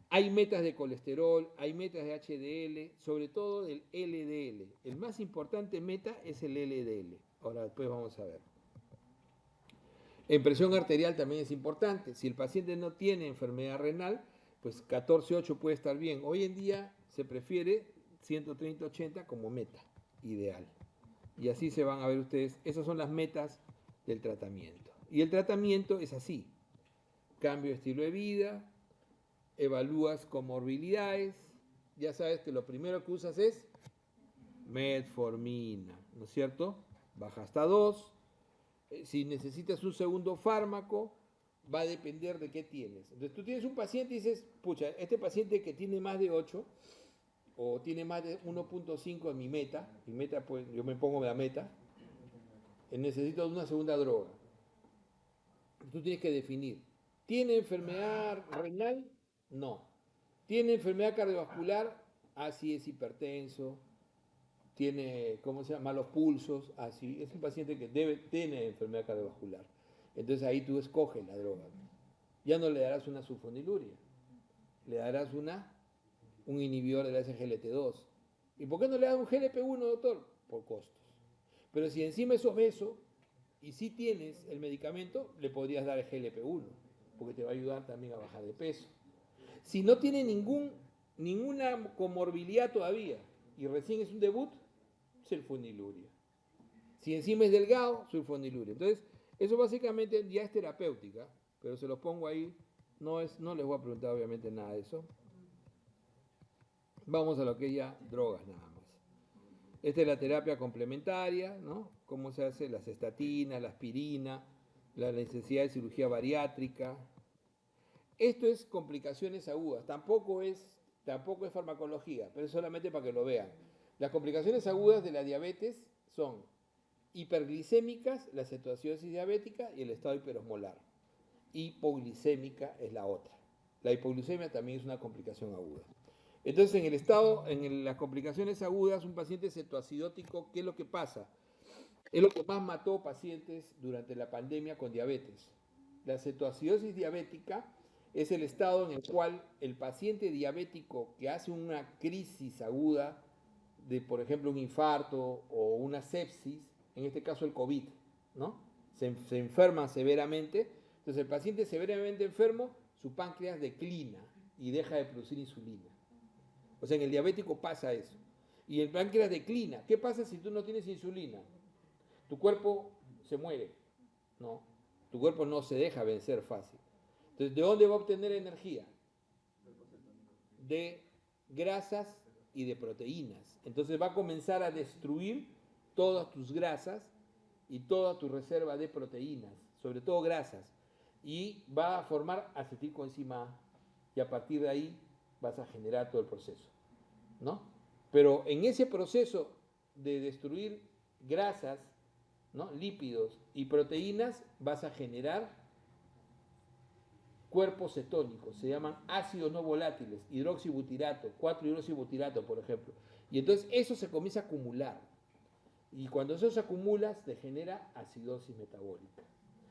Hay metas de colesterol, hay metas de HDL, sobre todo del LDL. El más importante meta es el LDL. Ahora después vamos a ver. En presión arterial también es importante. Si el paciente no tiene enfermedad renal, pues 14,8 puede estar bien. Hoy en día se prefiere 130-80 como meta ideal. Y así se van a ver ustedes. Esas son las metas del tratamiento. Y el tratamiento es así: cambio de estilo de vida, evalúas comorbilidades, ya sabes que lo primero que usas es metformina, ¿no es cierto? Baja hasta 2. Si necesitas un segundo fármaco, va a depender de qué tienes. Entonces tú tienes un paciente y dices, pucha, este paciente que tiene más de 8 o tiene más de 1.5 en mi meta, pues yo me pongo la meta, necesito una segunda droga. Tú tienes que definir, ¿tiene enfermedad renal? No. ¿Tiene enfermedad cardiovascular? Así es hipertenso, tiene, ¿cómo se llama? Malos pulsos, así. Es un paciente que tiene enfermedad cardiovascular. Entonces ahí tú escoges la droga. Ya no le darás una sulfoniluria, le darás un inhibidor de la SGLT2. ¿Y por qué no le das un GLP-1, doctor? Por costos. Pero si encima es obeso y si tienes el medicamento, le podrías dar el GLP-1, porque te va a ayudar también a bajar de peso. Si no tiene ninguna comorbilidad todavía y recién es un debut, sulfoniluria. Si encima es delgado, sulfoniluria. Entonces, eso básicamente ya es terapéutica, pero se los pongo ahí. No les voy a preguntar obviamente nada de eso. Vamos a lo que es ya drogas nada más. Esta es la terapia complementaria, ¿no? Cómo se hace las estatinas, la aspirina, la necesidad de cirugía bariátrica. Esto es complicaciones agudas, tampoco es farmacología, pero es solamente para que lo vean. Las complicaciones agudas de la diabetes son hiperglicémicas, la cetoacidosis diabética y el estado hiperosmolar. Hipoglicémica es la otra. La hipoglucemia también es una complicación aguda. Entonces, en las complicaciones agudas, un paciente cetoacidótico, ¿qué es lo que pasa? Es lo que más mató pacientes durante la pandemia con diabetes. La cetoacidosis diabética es el estado en el cual el paciente diabético que hace una crisis aguda de, por ejemplo, un infarto o una sepsis, en este caso el COVID, ¿no? Se enferma severamente. Entonces el paciente severamente enfermo, su páncreas declina y deja de producir insulina. O sea, en el diabético pasa eso. Y el páncreas declina. ¿Qué pasa si tú no tienes insulina? Tu cuerpo se muere, ¿no? Tu cuerpo no se deja vencer fácil. Entonces, ¿de dónde va a obtener energía? De grasas y de proteínas. Entonces va a comenzar a destruir todas tus grasas y toda tu reserva de proteínas, sobre todo grasas, y va a formar acetilcoenzima A, y a partir de ahí vas a generar todo el proceso, ¿no? Pero en ese proceso de destruir grasas, ¿no? Lípidos y proteínas, vas a generar cuerpos cetónicos, se llaman ácidos no volátiles, hidroxibutirato, 4-hidroxibutirato, por ejemplo. Y entonces eso se comienza a acumular. Y cuando eso se acumula, se genera acidosis metabólica.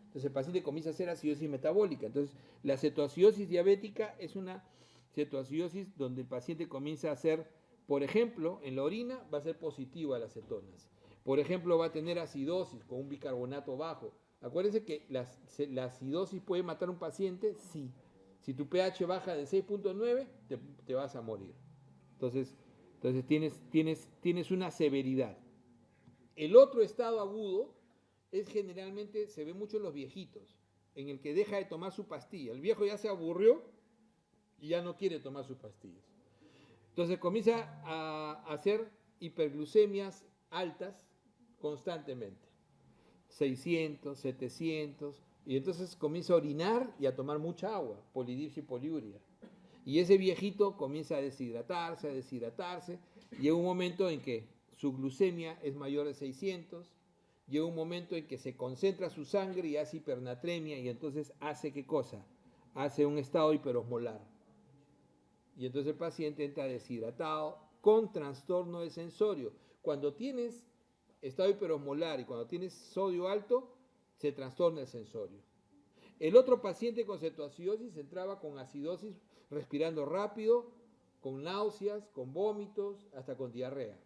Entonces el paciente comienza a hacer acidosis metabólica. Entonces la cetoacidosis diabética es una cetoacidosis donde el paciente comienza a hacer, por ejemplo, en la orina va a ser positiva a las cetonas. Por ejemplo, va a tener acidosis con un bicarbonato bajo. Acuérdense que la acidosis puede matar a un paciente, sí. Si tu pH baja de 6.9, te vas a morir. Entonces tienes una severidad. El otro estado agudo es generalmente, se ve mucho en los viejitos, en el que deja de tomar su pastilla. El viejo ya se aburrió y ya no quiere tomar sus pastillas. Entonces comienza a hacer hiperglucemias altas constantemente. 600, 700, y entonces comienza a orinar y a tomar mucha agua, polidipsia y poliuria. Y ese viejito comienza a deshidratarse, llega un momento en que su glucemia es mayor de 600, llega un momento en que se concentra su sangre y hace hipernatremia, y entonces hace ¿qué cosa? Hace un estado hiperosmolar. Y entonces el paciente entra deshidratado con trastorno de sensorio. Cuando tienes estado hiperosmolar y cuando tienes sodio alto, se trastorna el sensorio. El otro paciente con cetoacidosis entraba con acidosis, respirando rápido, con náuseas, con vómitos, hasta con diarrea.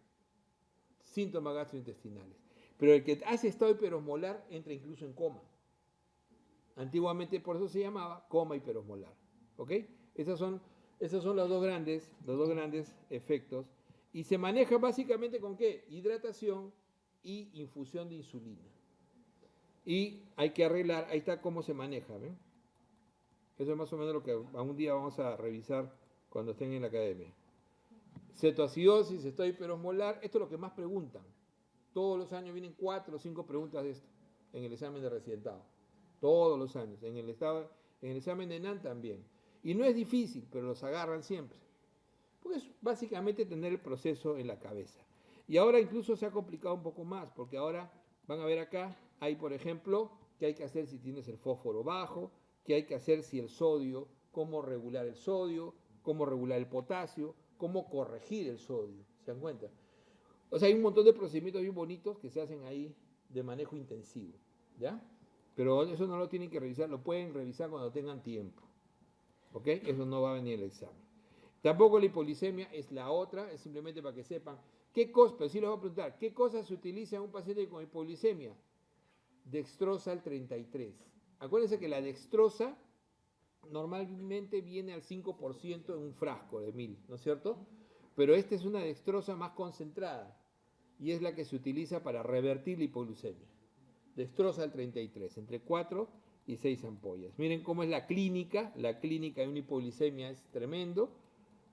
Síntomas gastrointestinales. Pero el que hace estado hiperosmolar entra incluso en coma. Antiguamente por eso se llamaba coma hiperosmolar. ¿Ok? Esos son los dos grandes efectos. Y se maneja básicamente con ¿qué? Hidratación y infusión de insulina. y hay que arreglar, ahí está cómo se maneja, ¿ven? Eso es más o menos lo que algún día vamos a revisar cuando estén en la academia. Cetoacidosis, esto hiperosmolar, esto es lo que más preguntan. Todos los años vienen 4 o 5 preguntas de esto en el examen de residentado. Todos los años. En el examen de NAN también. Y no es difícil, pero los agarran siempre. Pues básicamente tener el proceso en la cabeza. Y ahora incluso se ha complicado un poco más, porque ahora van a ver acá, hay por ejemplo, qué hay que hacer si tienes el fósforo bajo, qué hay que hacer si el sodio, cómo regular el sodio, cómo regular el potasio, cómo corregir el sodio. ¿Se dan cuenta? O sea, hay un montón de procedimientos bien bonitos que se hacen ahí de manejo intensivo, ¿ya? Pero eso no lo tienen que revisar, lo pueden revisar cuando tengan tiempo, ¿ok? Eso no va a venir el examen. Tampoco la hipoglicemia es la otra, es simplemente para que sepan qué cosas, pero sí les voy a preguntar, ¿qué cosas se utiliza en un paciente con hipoglicemia? Dextrosa al 33. Acuérdense que la dextrosa normalmente viene al 5% en un frasco de 1000, ¿no es cierto? Pero esta es una dextrosa más concentrada y es la que se utiliza para revertir la hipoglucemia. Dextrosa al 33, entre 4 y 6 ampollas. Miren cómo es la clínica de una hipoglicemia es tremendo,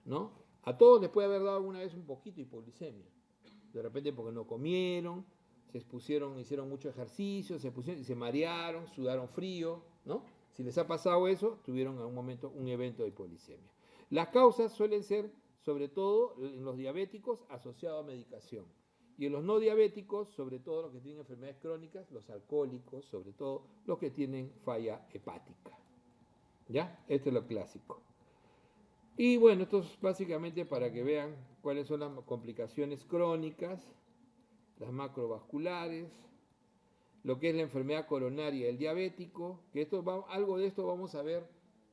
¿no? A todos les puede haber dado alguna vez un poquito de hipoglicemia. De repente porque no comieron, se expusieron, hicieron mucho ejercicio, se pusieron y se marearon, sudaron frío, ¿no? Si les ha pasado eso, tuvieron en un momento un evento de hipoglicemia. Las causas suelen ser, sobre todo en los diabéticos, asociados a medicación. Y en los no diabéticos, sobre todo los que tienen enfermedades crónicas, los alcohólicos, sobre todo los que tienen falla hepática. ¿Ya? Esto es lo clásico. Y bueno, esto es básicamente para que vean cuáles son las complicaciones crónicas, las macrovasculares, lo que es la enfermedad coronaria del diabético, que algo de esto vamos a ver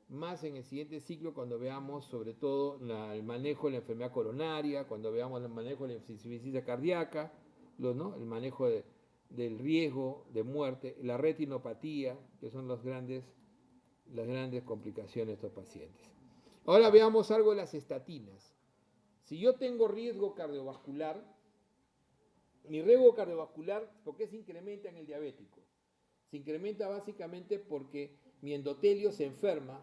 más en el siguiente ciclo cuando veamos sobre todo el manejo de la enfermedad coronaria, cuando veamos el manejo de la insuficiencia cardíaca, ¿no? El manejo del riesgo de muerte, la retinopatía, que son las grandes complicaciones de estos pacientes. Ahora veamos algo de las estatinas. Si yo tengo riesgo cardiovascular, mi riesgo cardiovascular, ¿por qué se incrementa en el diabético? Se incrementa básicamente porque mi endotelio se enferma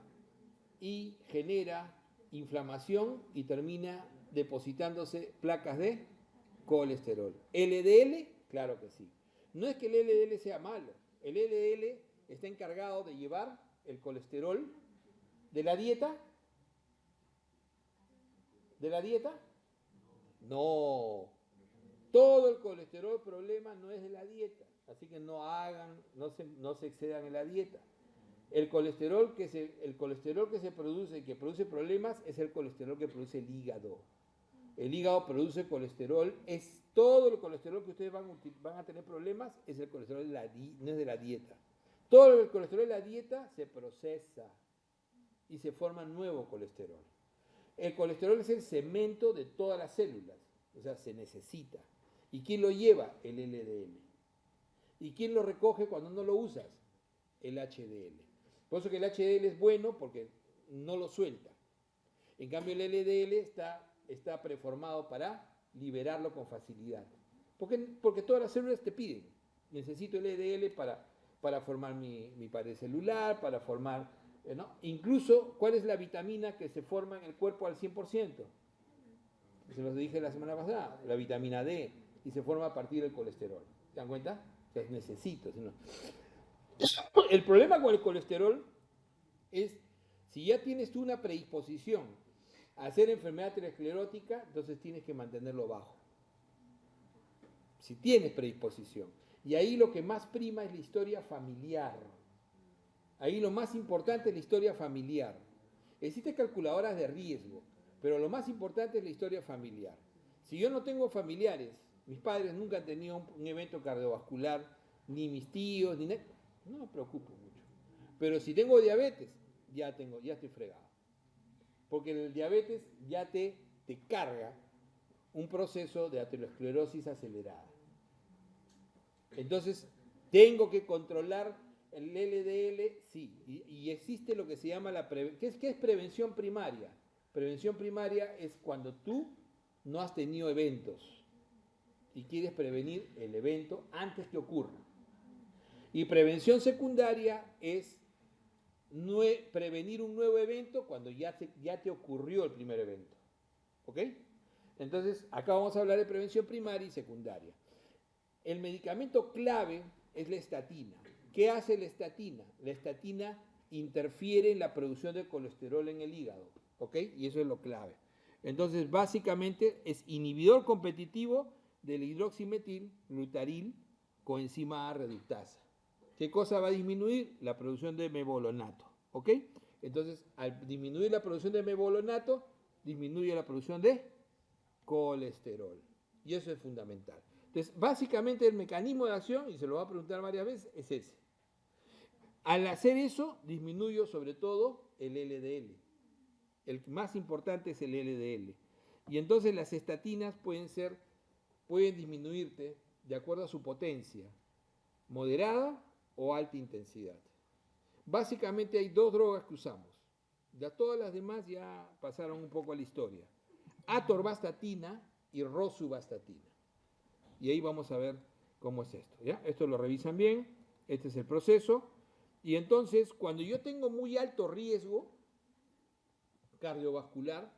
y genera inflamación y termina depositándose placas de colesterol. ¿LDL? Claro que sí. No es que el LDL sea malo. El LDL está encargado de llevar el colesterol de la dieta. ¿De la dieta? No. Todo el colesterol problema no es de la dieta, así que no se excedan en la dieta. El colesterol que se produce y que produce problemas es el colesterol que produce el hígado. El hígado produce colesterol, es todo el colesterol que ustedes van a tener problemas, es el colesterol no es de la dieta. Todo el colesterol de la dieta se procesa y se forma nuevo colesterol. El colesterol es el cemento de todas las células, o sea, se necesita. ¿Y quién lo lleva? El LDL. ¿Y quién lo recoge cuando no lo usas? El HDL. Por eso que el HDL es bueno porque no lo suelta. En cambio el LDL está preformado para liberarlo con facilidad. Porque todas las células te piden, necesito el LDL para formar mi pared celular, para formar, ¿no? Incluso, ¿cuál es la vitamina que se forma en el cuerpo al 100%? Se los dije la semana pasada, la vitamina D, y se forma a partir del colesterol. ¿Se dan cuenta? Entonces necesito. Si no. El problema con el colesterol es, si ya tienes tú una predisposición a hacer enfermedad aterosclerótica, entonces tienes que mantenerlo bajo. Si tienes predisposición. Y ahí lo que más prima es la historia familiar. Ahí lo más importante es la historia familiar. Existen calculadoras de riesgo, pero lo más importante es la historia familiar. Si yo no tengo familiares, mis padres nunca han tenido un evento cardiovascular, ni mis tíos, ni nadie, no me preocupo mucho. Pero si tengo diabetes, ya estoy fregado. Porque el diabetes ya te carga un proceso de aterosclerosis acelerada. Entonces, tengo que controlar el LDL, sí, y existe lo que se llama ¿qué es prevención primaria? Prevención primaria es cuando tú no has tenido eventos y quieres prevenir el evento antes que ocurra. Y prevención secundaria es prevenir un nuevo evento cuando ya te ocurrió el primer evento. ¿Ok? Entonces, acá vamos a hablar de prevención primaria y secundaria. El medicamento clave es la estatina. ¿Qué hace la estatina? La estatina interfiere en la producción de colesterol en el hígado. ¿Ok? Y eso es lo clave. Entonces, básicamente es inhibidor competitivo del hidroximetil glutaril coenzima A reductasa. ¿Qué cosa va a disminuir? La producción de mevolonato. ¿Ok? Entonces, al disminuir la producción de mevolonato, disminuye la producción de colesterol. Y eso es fundamental. Entonces, básicamente el mecanismo de acción, y se lo va a preguntar varias veces, es ese. Al hacer eso, disminuyo sobre todo el LDL. El más importante es el LDL. Y entonces las estatinas pueden disminuirte de acuerdo a su potencia, moderada o alta intensidad. Básicamente hay dos drogas que usamos. Ya todas las demás ya pasaron un poco a la historia. Atorvastatina y rosuvastatina. Y ahí vamos a ver cómo es esto. ¿Ya? Esto lo revisan bien. Este es el proceso. Y entonces, cuando yo tengo muy alto riesgo cardiovascular,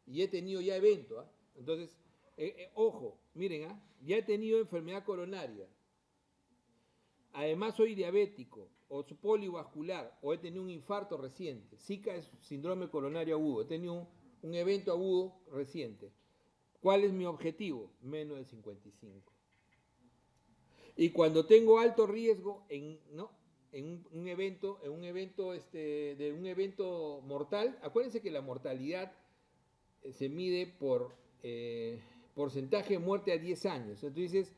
y he tenido ya evento, entonces, ojo, miren, ya he tenido enfermedad coronaria, además soy diabético, o polivascular, o he tenido un infarto reciente, Zika es síndrome coronario agudo, he tenido un evento agudo reciente. ¿Cuál es mi objetivo? Menos de 55. Y cuando tengo alto riesgo en un evento mortal, acuérdense que la mortalidad se mide por porcentaje de muerte a 10 años. Entonces,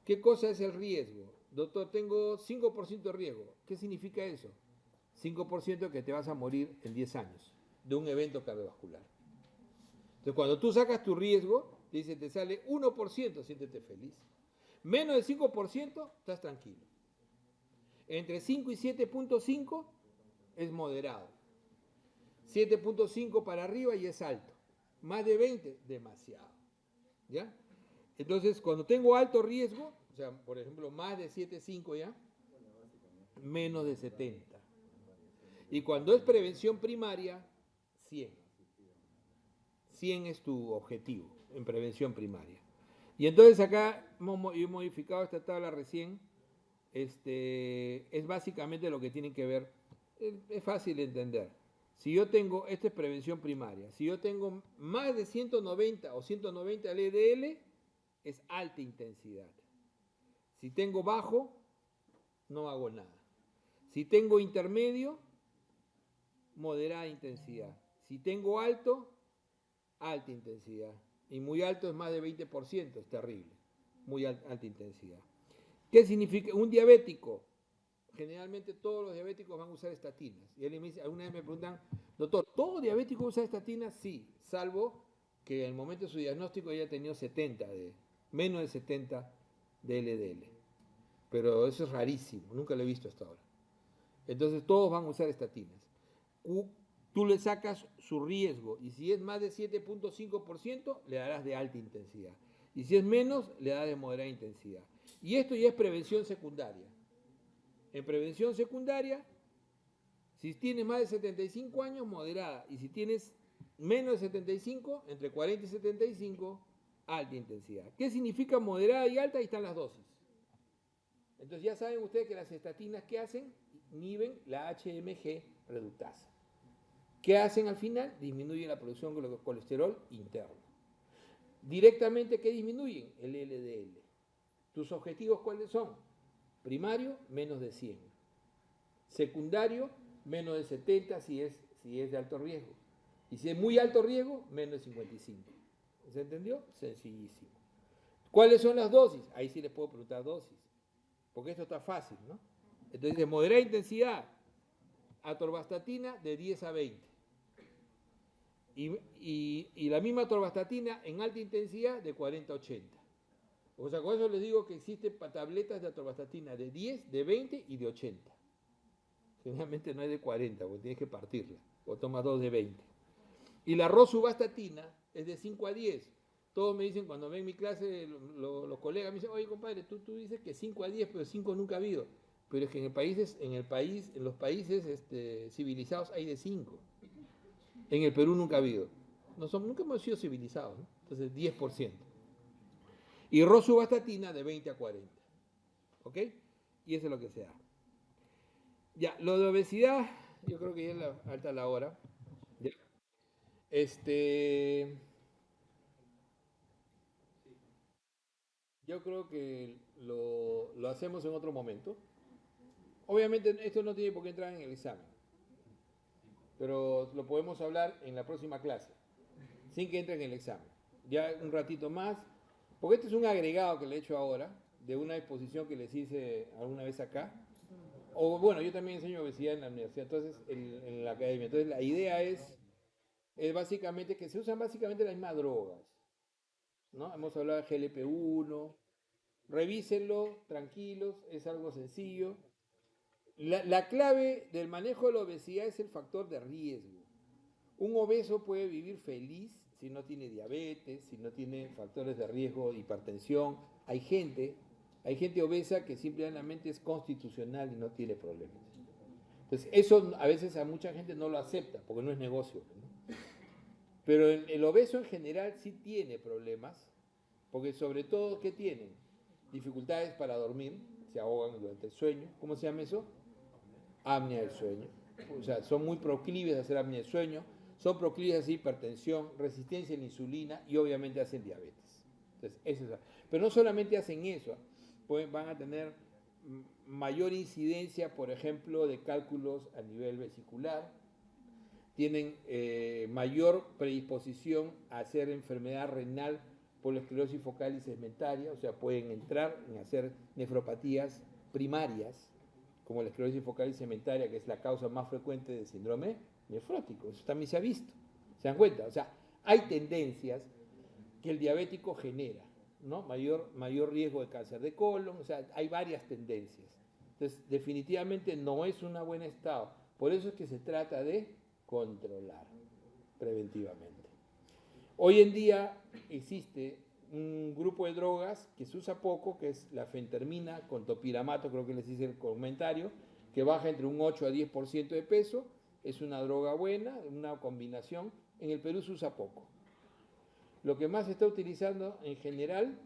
¿qué cosa es el riesgo? Doctor, tengo 5% de riesgo. ¿Qué significa eso? 5% que te vas a morir en 10 años de un evento cardiovascular. Entonces, cuando tú sacas tu riesgo, te sale 1%, siéntete feliz. Menos de 5%, estás tranquilo. Entre 5 y 7.5 es moderado. 7.5 para arriba y es alto. Más de 20, demasiado. ¿Ya? Entonces, cuando tengo alto riesgo, o sea, por ejemplo, más de 7.5 ya, menos de 70. Y cuando es prevención primaria, 100. 100 es tu objetivo en prevención primaria. Y entonces acá he modificado esta tabla recién. Es básicamente lo que tienen que ver. Es fácil de entender. Si yo tengo, esto es prevención primaria, si yo tengo más de 190 o 190 LDL, es alta intensidad. Si tengo bajo, no hago nada. Si tengo intermedio, moderada intensidad. Si tengo alto, alta intensidad. Y muy alto es más de 20%, es terrible. Muy alta intensidad. ¿Qué significa? Un diabético. Generalmente todos los diabéticos van a usar estatinas. Y alguna vez me preguntan, doctor, ¿todo diabético usa estatinas? Sí, salvo que en el momento de su diagnóstico haya tenido menos de 70 de LDL. Pero eso es rarísimo, nunca lo he visto hasta ahora. Entonces todos van a usar estatinas. Tú le sacas su riesgo y si es más de 7.5% le darás de alta intensidad. Y si es menos, le darás de moderada intensidad. Y esto ya es prevención secundaria. En prevención secundaria, si tienes más de 75 años, moderada. Y si tienes menos de 75, entre 40 y 75, alta intensidad. ¿Qué significa moderada y alta? Ahí están las dosis. Entonces ya saben ustedes que las estatinas, ¿qué hacen? Inhiben la HMG reductasa. ¿Qué hacen al final? Disminuyen la producción de colesterol interno. Directamente, ¿qué disminuyen? El LDL. ¿Tus objetivos cuáles son? Primario, menos de 100. Secundario, menos de 70 si es de alto riesgo. Y si es muy alto riesgo, menos de 55. ¿Se entendió? Sencillísimo. ¿Cuáles son las dosis? Ahí sí les puedo preguntar dosis. Porque esto está fácil, ¿no? Entonces, de moderada intensidad, atorvastatina de 10 a 20. Y la misma atorvastatina en alta intensidad de 40 a 80. O sea, con eso les digo que existen tabletas de atorvastatina de 10, de 20 y de 80. Generalmente no hay de 40, porque tienes que partirla. O tomas dos de 20. Y la rosuvastatina es de 5 a 10. Todos me dicen, cuando ven mi clase, los colegas me dicen, oye, compadre, tú dices que 5 a 10, pero 5 nunca ha habido. Pero es que en los países civilizados hay de 5. En el Perú nunca ha habido. Nunca hemos sido civilizados, ¿no? Entonces, 10%. Y rosuvastatina de 20 a 40. ¿Ok? Y eso es lo que se da. Ya, lo de obesidad, yo creo que ya es alta la hora. ¿Ya? Este, yo creo que lo hacemos en otro momento. Obviamente esto no tiene por qué entrar en el examen, pero lo podemos hablar en la próxima clase, sin que entre en el examen. Ya un ratito más, porque este es un agregado que le he hecho ahora, de una exposición que les hice alguna vez acá. O bueno, yo también enseño obesidad en la universidad, entonces en la academia. Entonces la idea es básicamente que se usan básicamente las mismas drogas, ¿no? Hemos hablado de GLP-1, revísenlo, tranquilos, es algo sencillo. La clave del manejo de la obesidad es el factor de riesgo. Un obeso puede vivir feliz si no tiene diabetes, si no tiene factores de riesgo, hipertensión. Hay gente obesa que simplemente es constitucional y no tiene problemas. Entonces, eso a veces a mucha gente no lo acepta porque no es negocio, ¿no? Pero el obeso en general sí tiene problemas, porque sobre todo, ¿qué tienen? Dificultades para dormir, se ahogan durante el sueño. ¿Cómo se llama eso? Apnea del sueño. O sea, son muy proclives a hacer apnea del sueño, son proclives a hacer hipertensión, resistencia a la insulina y obviamente hacen diabetes. Entonces, eso es. Pero no solamente hacen eso, van a tener mayor incidencia, por ejemplo, de cálculos a nivel vesicular, tienen mayor predisposición a hacer enfermedad renal por la esclerosis focal y segmentaria, o sea, pueden entrar en hacer nefropatías primarias, como la esclerosis focal y segmentaria, que es la causa más frecuente del síndrome nefrótico. Eso también se ha visto. ¿Se dan cuenta? O sea, hay tendencias que el diabético genera, ¿no? Mayor riesgo de cáncer de colon, o sea, hay varias tendencias. Entonces, definitivamente no es un buen estado. Por eso es que se trata de controlar preventivamente. Hoy en día existe un grupo de drogas que se usa poco, que es la fentermina con topiramato, creo que les hice el comentario, que baja entre un 8 a 10% de peso. Es una droga buena, una combinación. En el Perú se usa poco. Lo que más se está utilizando en general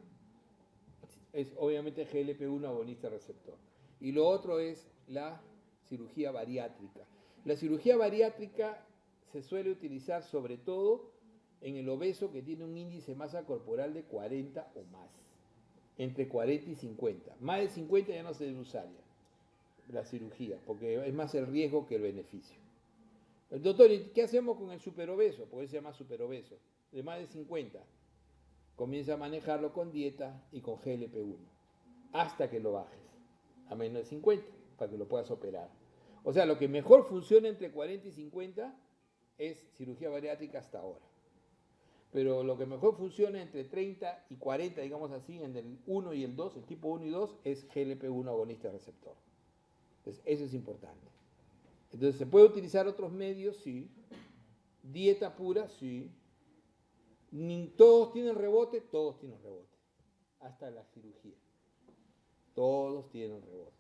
es obviamente GLP-1 agonista receptor. Y lo otro es la cirugía bariátrica. La cirugía bariátrica se suele utilizar sobre todo en el obeso que tiene un índice de masa corporal de 40 o más, entre 40 y 50. Más de 50 ya no se debe usar ya, la cirugía, porque es más el riesgo que el beneficio. El doctor, ¿y qué hacemos con el superobeso? Porque se llama superobeso, de más de 50. Comienza a manejarlo con dieta y con GLP-1, hasta que lo bajes a menos de 50, para que lo puedas operar. O sea, lo que mejor funciona entre 40 y 50 es cirugía bariátrica hasta ahora. Pero lo que mejor funciona entre 30 y 40, digamos así, en el 1 y el 2, el tipo 1 y 2, es GLP-1 agonista receptor. Entonces, eso es importante. Entonces, ¿se puede utilizar otros medios? Sí. Dieta pura, sí. Todos tienen rebote, hasta la cirugía. Todos tienen rebote.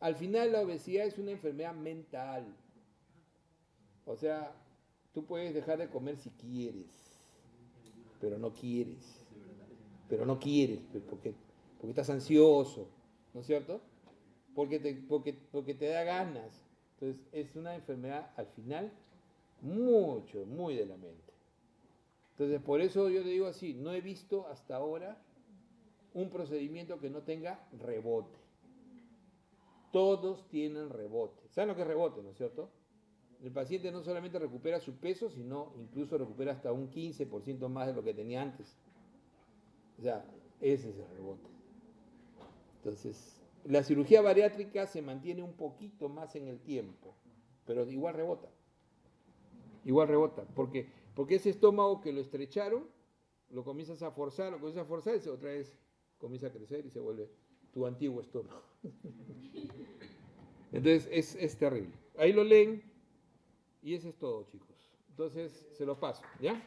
Al final la obesidad es una enfermedad mental. O sea, tú puedes dejar de comer si quieres, pero no quieres. Pero no quieres, porque estás ansioso, ¿no es cierto? Porque te da ganas. Entonces es una enfermedad al final muy de la mente. Entonces por eso yo te digo así, no he visto hasta ahora un procedimiento que no tenga rebote. Todos tienen rebote. ¿Saben lo que es rebote, no es cierto? El paciente no solamente recupera su peso, sino incluso recupera hasta un 15% más de lo que tenía antes. O sea, ese es el rebote. Entonces, la cirugía bariátrica se mantiene un poquito más en el tiempo, pero igual rebota. Igual rebota, porque ese estómago que lo estrecharon, lo comienzas a forzar, y otra vez comienza a crecer y se vuelve tu antiguo estómago. Entonces, es terrible. Ahí lo leen y eso es todo, chicos. Entonces, se lo paso, ¿ya?